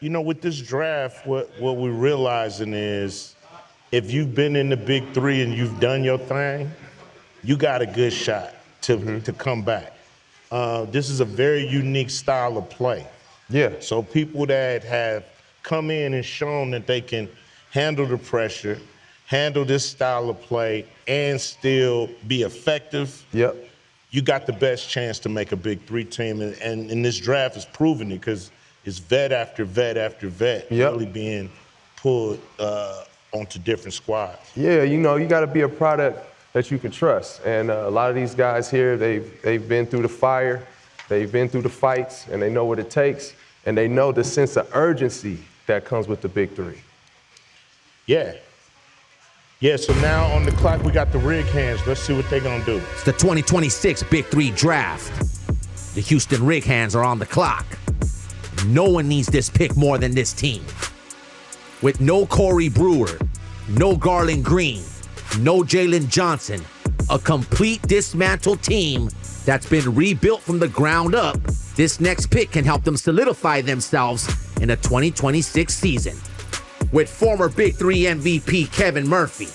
F: You know, with this draft, what we're realizing is if you've been in the Big 3 and you've done your thing, you got a good shot to come back. This is a very unique style of play.
G: Yeah.
F: So people that have come in and shown that they can handle the pressure, handle this style of play, and still be effective,
G: yep,
F: you got the best chance to make a Big 3 team. And this draft is proving it because it's vet after vet after vet really being pulled onto different squads.
G: Yeah, you know, you got to be a product that you can trust. And a lot of these guys here, they've been through the fire, they've been through the fights, and they know what it takes, and they know the sense of urgency that comes with the Big 3.
F: Yeah. Yeah, so now on the clock, we got the rig hands. Let's see what they're going to do.
M: It's the 2026 Big 3 Draft. The Houston Rig Hands are on the clock. No one needs this pick more than this team. With no Corey Brewer, no Garland Green, no Jalen Johnson, a complete dismantled team that's been rebuilt from the ground up, this next pick can help them solidify themselves in the 2026 season. With former Big 3 MVP Kevin Murphy,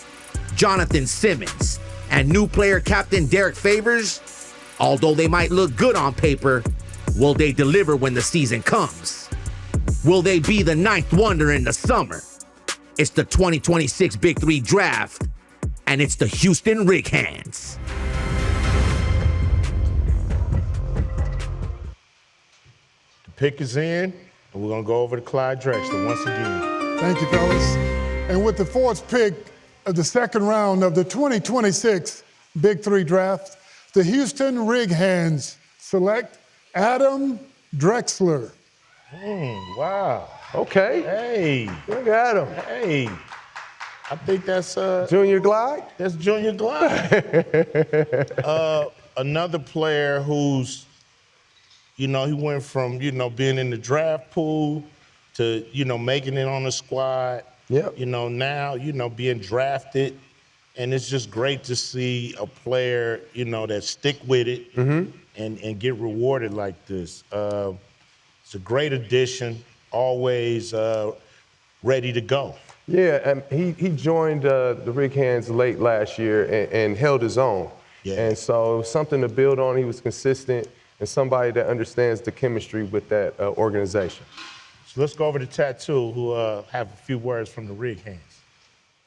M: Jonathan Simmons, and new player captain Derek Favors, although they might look good on paper, will they deliver when the season comes? Will they be the ninth wonder in the summer? It's the 2026 Big 3 Draft, and it's the Houston Rig Hands.
F: The pick is in, and we're going to go over to Clyde Drexler once again.
A: Thank you, fellas. And with the fourth pick of the second round of the 2026 Big 3 Draft, the Houston Rig Hands select Adam Drexler.
F: Wow.
G: Okay.
F: Hey.
G: Look at him.
F: Hey. I think that's
G: Junior Glide?
F: That's Junior Glide. Another player who's You know, he went from, you know, being in the draft pool to, you know, making it on the squad.
G: Yep.
F: You know, now, you know, being drafted. And it's just great to see a player, you know, that stick with it and get rewarded like this. It's a great addition, always ready to go.
G: Yeah, and he joined the Rig Hands late last year and held his own.
F: Yeah.
G: And so it was something to build on. He was consistent and somebody that understands the chemistry with that organization.
F: So let's go over to Tattoo, who have a few words from the Rig Hands.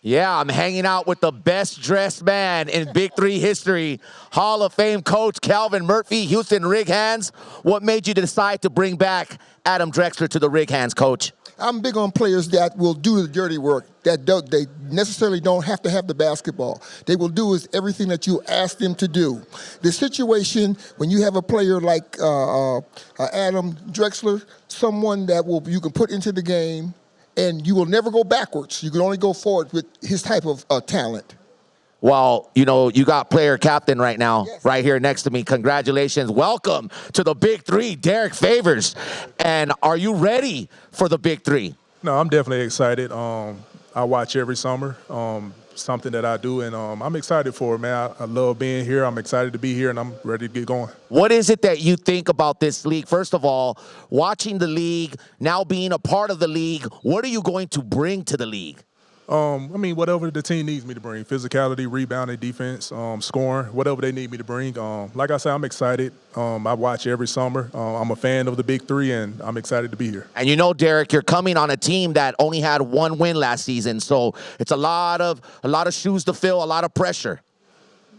E: Yeah, I'm hanging out with the best dressed man in Big 3 history, Hall of Fame coach Calvin Murphy, Houston Rig Hands. What made you decide to bring back Adam Drexler to the Rig Hands, coach?
R: I'm big on players that will do the dirty work, that they necessarily don't have to have the basketball. They will do is everything that you ask them to do. The situation when you have a player like Adam Drexler, someone that you can put into the game, and you will never go backwards. You can only go forward with his type of talent.
E: Well, you know, you got player captain right now, right here next to me. Congratulations. Welcome to the Big 3, Derek Favors. And are you ready for the Big 3?
S: No, I'm definitely excited. I watch every summer, something that I do, and I'm excited for it, man. I love being here. I'm excited to be here, and I'm ready to get going.
E: What is it that you think about this league? First of all, watching the league, now being a part of the league, what are you going to bring to the league?
S: I mean, whatever the team needs me to bring, physicality, rebounding, defense, scoring, whatever they need me to bring. Like I said, I'm excited. I watch every summer. I'm a fan of the Big 3, and I'm excited to be here.
E: And you know, Derek, you're coming on a team that only had one win last season, so it's a lot of shoes to fill, a lot of pressure.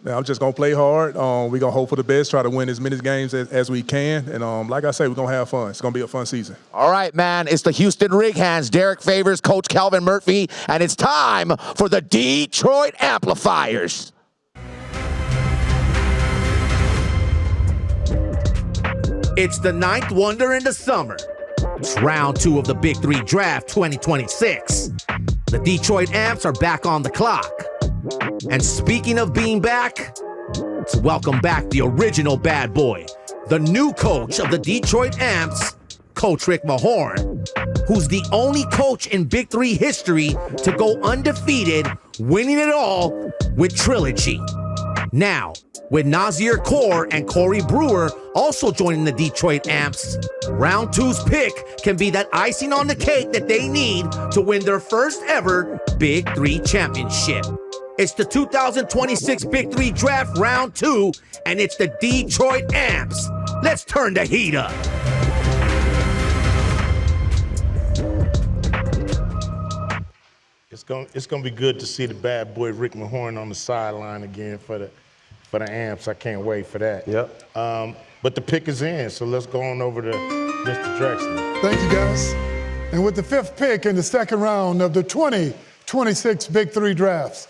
S: Now, I'm just going to play hard. We're going to hope for the best, try to win as many games as we can. And like I say, we're going to have fun. It's going to be a fun season.
E: All right, man. It's the Houston Rig Hands, Derek Favors, Coach Calvin Murphy, and it's time for the Detroit Amplifiers.
M: It's the ninth wonder in the summer. It's round 2 of the Big 3 Draft 2026. The Detroit Amps are back on the clock. And speaking of being back, let's welcome back the original bad boy, the new coach of the Detroit Amps, Coach Rick Mahorn, who's the only coach in Big 3 history to go undefeated, winning it all with Trilogy. Now, with Nazir Kaur and Corey Brewer also joining the Detroit Amps, round 2's pick can be that icing on the cake that they need to win their first ever Big 3 championship. It's the 2026 Big 3 Draft Round 2, and it's the Detroit Amps. Let's turn the heat up.
F: It's gonna be good to see the bad boy Rick Mahorn on the sideline again for the Amps. I can't wait for that.
G: Yep.
F: But the pick is in, so let's go on over to Mr. Drexler.
A: Thank you, guys. And with the 5th pick in the second round of the 2026 Big 3 Drafts,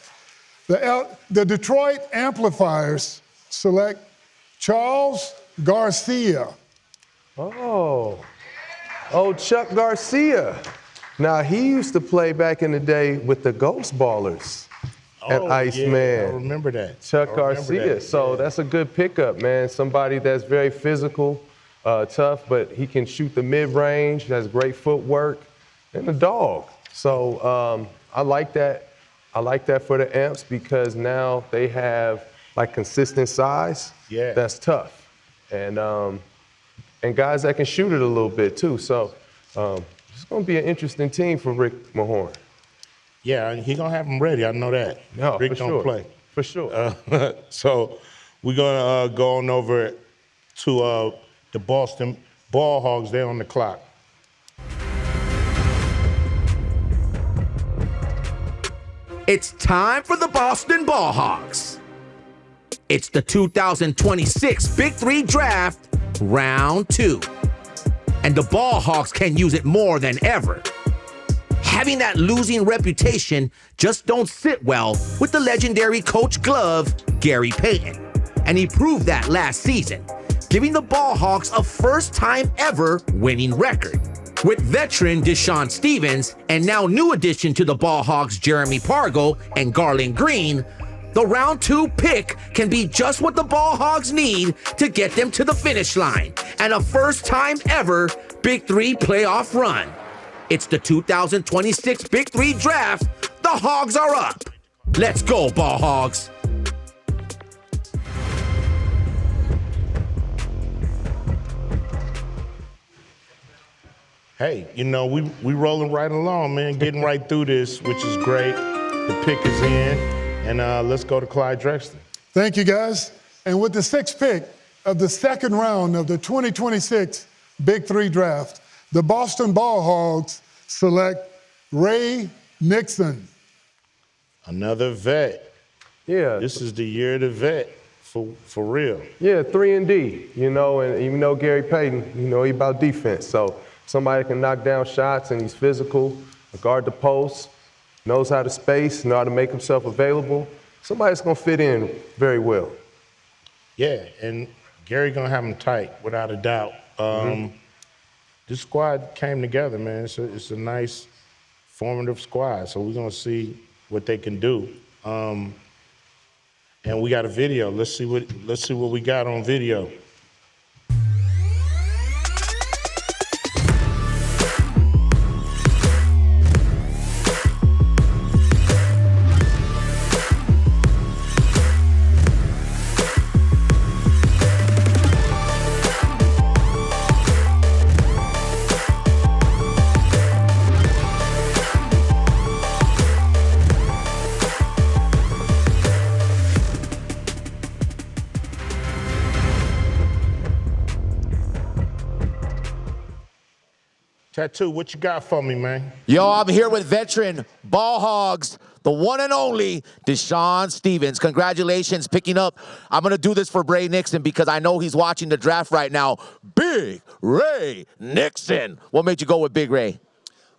A: the Detroit Amplifiers select Charles Garcia.
G: Oh, Chuck Garcia. Now, he used to play back in the day with the Ghost Ballers at Iceman.
F: Yeah, I remember that.
G: Chuck Garcia. So that's a good pickup, man. Somebody that's very physical, tough, but he can shoot the mid-range, has great footwork, and a dog. So I like that. I like that for the Amps because now they have like consistent size.
F: Yeah.
G: That's tough. And guys that can shoot it a little bit too. So it's gonna be an interesting team for Rick Mahorn.
F: Yeah, he's gonna have them ready. I know that.
G: No,
F: Rick
G: for
F: don't
G: sure.
F: play.
G: For sure.
F: So we're gonna go on over to the Boston Ballhogs. They're on the clock.
M: It's time for the Boston Ballhogs. It's the 2026 Big 3 Draft, Round 2. And the Ballhogs can use it more than ever. Having that losing reputation just don't sit well with the legendary Coach Glove, Gary Payton. And he proved that last season, giving the Ballhogs a first-time ever winning record. With veteran Deshaun Stevens and now new addition to the Ballhogs Jeremy Pargo and Garland Green, The round 2 pick can be just what the Ballhogs need to get them to the finish line and a first time ever Big 3 playoff run. It's the 2026 Big 3 Draft. The Hogs are up. Let's go, Ballhogs.
F: Hey, you know, we rolling right along, man, getting right through this, which is great. The pick is in, and let's go to Clyde Drexler.
A: Thank you, guys. And with the 6th pick of the 2nd round of the 2026 Big 3 Draft, the Boston Ballhogs select Ray Nixon.
F: Another vet.
G: Yeah.
F: This is the year of the vet, for real.
G: Yeah, 3-and-D, you know, and even though Gary Payton, you know, he about defense. So somebody can knock down shots and he's physical, guard the post, knows how to space, know how to make himself available. Somebody's gonna fit in very well.
F: Yeah, and Gary gonna have him tight, without a doubt. This squad came together, man. It's a nice, formative squad. So we're gonna see what they can do. And we got a video. Let's see what we got on video. Tattoo, what you got for me, man?
E: Yo, I'm here with veteran Ballhogs, the one and only Deshaun Stevens. Congratulations picking up. I'm going to do this for Ray Nixon because I know he's watching the draft right now. Big Ray Nixon. What made you go with Big Ray?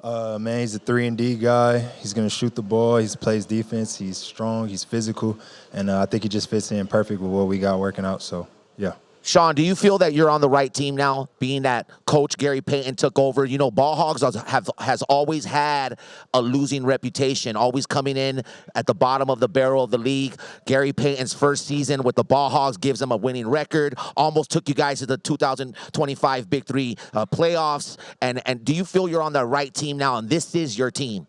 L: Man, he's a 3-and-D guy. He's going to shoot the ball. He plays defense. He's strong. He's physical. And I think he just fits in perfect with what we got working out. So, yeah.
E: Sean, do you feel that you're on the right team now, being that Coach Gary Payton took over? You know, Ballhogs has always had a losing reputation, always coming in at the bottom of the barrel of the league. Gary Payton's first season with the Ballhogs gives him a winning record, almost took you guys to the 2025 Big 3 playoffs. And do you feel you're on the right team now, and this is your team?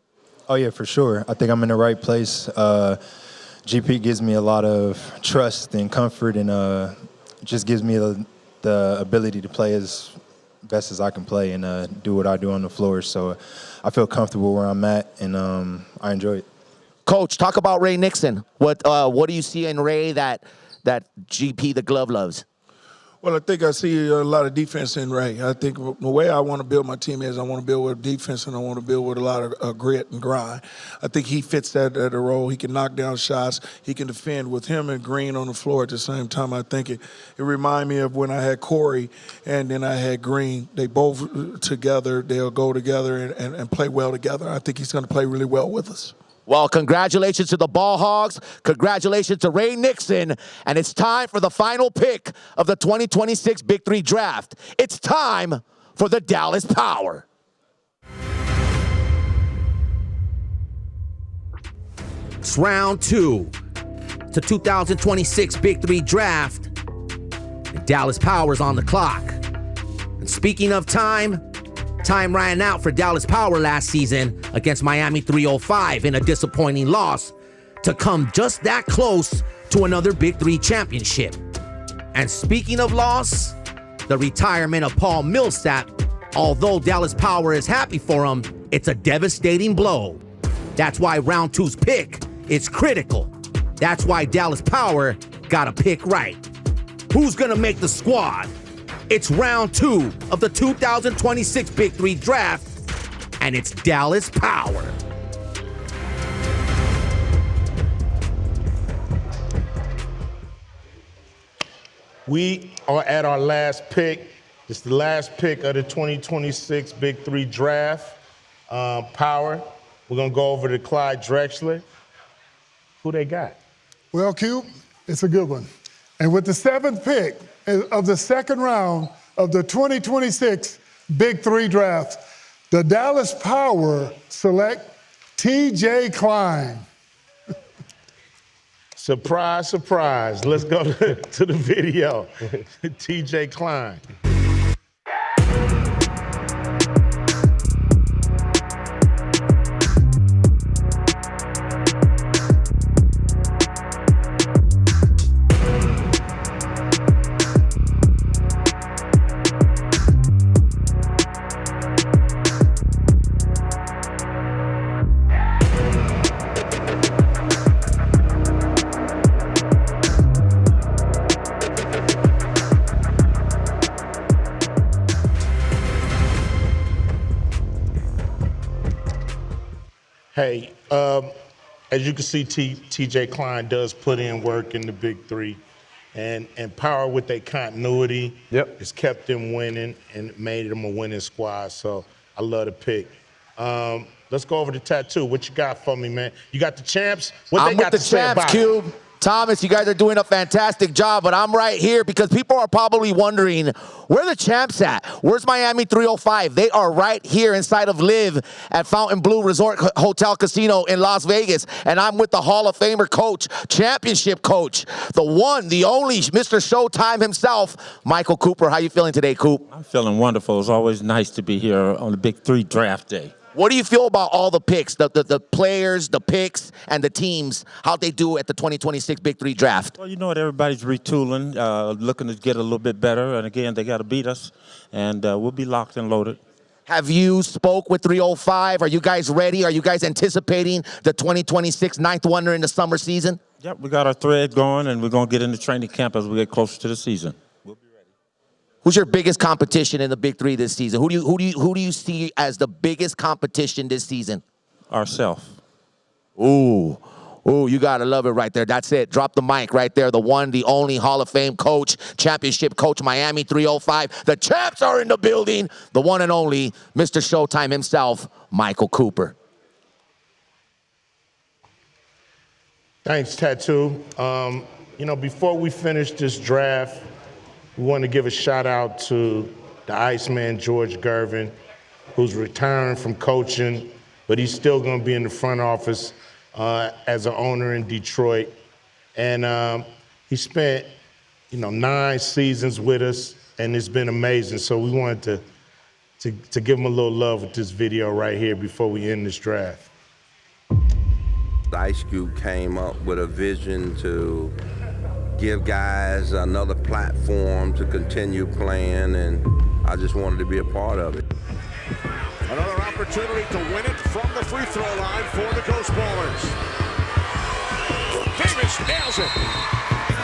L: Oh, yeah, for sure. I think I'm in the right place. GP gives me a lot of trust and comfort, and just gives me the ability to play as best as I can play and do what I do on the floor. So I feel comfortable where I'm at, and I enjoy it.
E: Coach, talk about Ray Nixon. What do you see in Ray that GP the Glove loves?
K: Well, I think I see a lot of defense in Ray. I think the way I want to build my team is I want to build with defense, and I want to build with a lot of grit and grind. I think he fits that role. He can knock down shots. He can defend. With him and Green on the floor at the same time, I think it reminds me of when I had Corey and then I had Green. They both together, they'll go together and play well together. I think he's going to play really well with us.
E: Well, congratulations to the Ballhogs. Congratulations to Ray Nixon. And it's time for the final pick of the 2026 Big 3 Draft. It's time for the Dallas Power.
M: It's round 2. It's the 2026 Big 3 Draft. And Dallas Power's on the clock. And speaking of time ran out for Dallas Power last season against Miami 305 in a disappointing loss to come just that close to another Big 3 championship. And speaking of loss, the retirement of Paul Millsap, although Dallas Power is happy for him, it's a devastating blow. That's why round 2's pick is critical. That's why Dallas Power got to pick right. Who's gonna make the squad? It's round 2 of the 2026 Big 3 Draft, and it's Dallas Power.
F: We are at our last pick. It's the last pick of the 2026 Big 3 Draft. Power. We're going to go over to Clyde Drexler. Who they got?
A: Well, Q, it's a good one. And with the 7th pick of the 2nd round of the 2026 Big 3 Draft, the Dallas Power select T.J. Klein.
F: Surprise, surprise. Let's go to the video. TJ Klein. Hey, as you can see, TJ Klein does put in work in the Big Three, and Power with their continuity has kept them winning and made them a winning squad. So I love the pick. Let's go over to Tattoo. What you got for me, man? You got the champs? What
E: I'm
F: they
E: with
F: got
E: the
F: to say
E: champs,
F: about
E: Cube.
F: it?
E: Thomas, you guys are doing a fantastic job, but I'm right here because people are probably wondering, where are the champs at? Where's Miami 305? They are right here inside of Live at Fontainebleau Resort Hotel Casino in Las Vegas, and I'm with the Hall of Famer coach, championship coach, the one, the only, Mr. Showtime himself, Michael Cooper. How you feeling today, Coop?
T: I'm feeling wonderful. It's always nice to be here on the Big 3 Draft Day.
E: What do you feel about all the picks, the players, the picks, and the teams, how they do at the 2026 Big 3 Draft?
T: Well, you know what? Everybody's retooling, looking to get a little bit better. And again, they got to beat us, and we'll be locked and loaded.
E: Have you spoke with 305? Are you guys ready? Are you guys anticipating the 2026 ninth wonder in the summer season?
T: Yep, we got our thread going, and we're going to get into training camp as we get closer to the season.
E: Who's your biggest competition in the Big 3 this season? Who do you see as the biggest competition this season?
T: Ourself.
E: Ooh, you gotta love it right there. That's it. Drop the mic right there. The one, the only Hall of Fame coach, championship coach, Miami 305. The champs are in the building. The one and only Mr. Showtime himself, Michael Cooper.
F: Thanks, Tattoo. Before we finish this draft, we want to give a shout out to the Iceman, George Gervin, who's retiring from coaching, but he's still going to be in the front office as an owner in Detroit. And he spent, 9 seasons with us, and it's been amazing. So we wanted to give him a little love with this video right here before we end this draft.
U: Ice Cube came up with a vision to give guys another platform to continue playing, and I just wanted to be a part of it.
V: Another opportunity to win it from the free throw line for the Ghost Ballers. Davis nails it.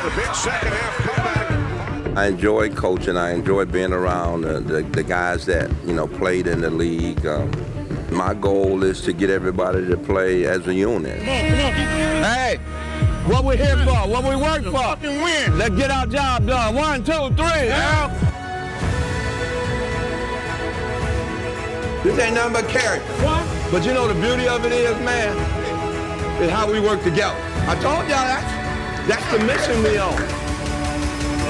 V: The big second half comeback.
U: I enjoy coaching. I enjoy being around the guys that, played in the league. My goal is to get everybody to play as a unit.
W: Hey, what we here for? What we work for? Fucking win. Let's get our job done. 1, 2, 3. Yeah.
U: This ain't nothing but character.
W: What?
U: But the beauty of it is, man, is how we work together. I told y'all that's the mission we on.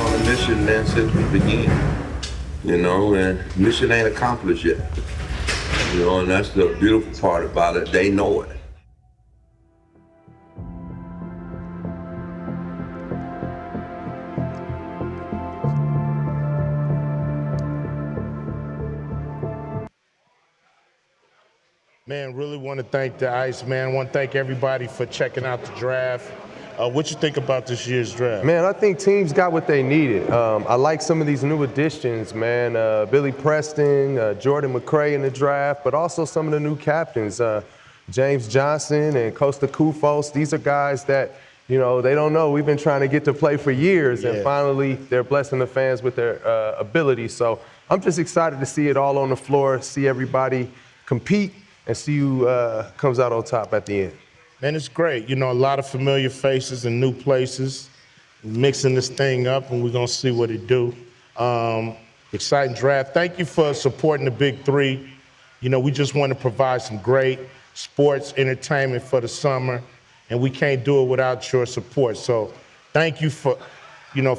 U: On the mission, man, since we began. And mission ain't accomplished yet. And that's the beautiful part about it. They know it.
F: Man, really want to thank the Ice, man. I want to thank everybody for checking out the draft. What you think about this year's draft?
G: Man, I think teams got what they needed. I like some of these new additions, man. Billy Preston, Jordan McRae in the draft, but also some of the new captains, James Johnson and Costa Koufos. These are guys that, they don't know. We've been trying to get to play for years, and finally they're blessing the fans with their ability. So I'm just excited to see it all on the floor, see everybody compete, and see who comes out on top at the end.
F: Man, it's great. A lot of familiar faces and new places, mixing this thing up, and we're going to see what it do. Exciting draft. Thank you for supporting the Big 3. We just want to provide some great sports entertainment for the summer, and we can't do it without your support. So thank you for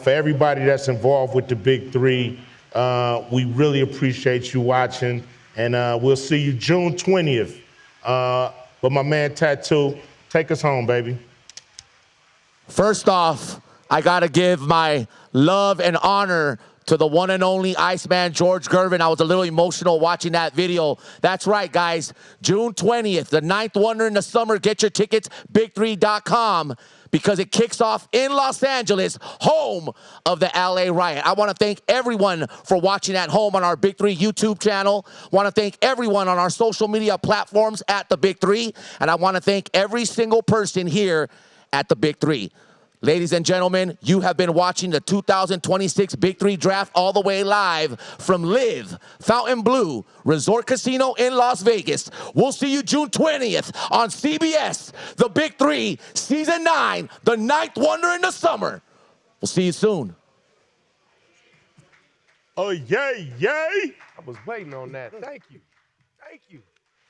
F: everybody that's involved with the Big 3. We really appreciate you watching, and we'll see you June 20th. But my man Tattoo, take us home, baby.
E: First off, I got to give my love and honor to the one and only Iceman George Gervin. I was a little emotional watching that video. That's right, guys. June 20th, the 9th Wonder in the Summer. Get your tickets, big3.com, because it kicks off in Los Angeles, home of the LA Riot. I want to thank everyone for watching at home on our Big 3 YouTube channel. Want to thank everyone on our social media platforms at the Big 3. And I want to thank every single person here at the Big 3. Ladies and gentlemen, you have been watching the 2026 Big 3 Draft all the way live from Live Fontainebleau Resort Casino in Las Vegas. We'll see you June 20th on CBS, the Big 3, Season 9, the 9th Wonder in the Summer. We'll see you soon.
F: Oh, yay, yay.
G: I was waiting on that. Thank you. Thank you.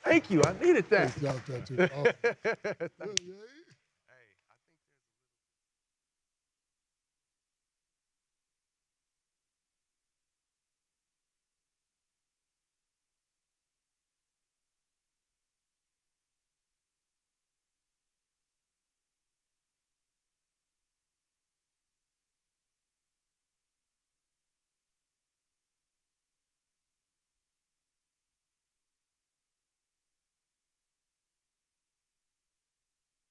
G: Thank you. I needed that.
A: Good job, Tattoo. Oh.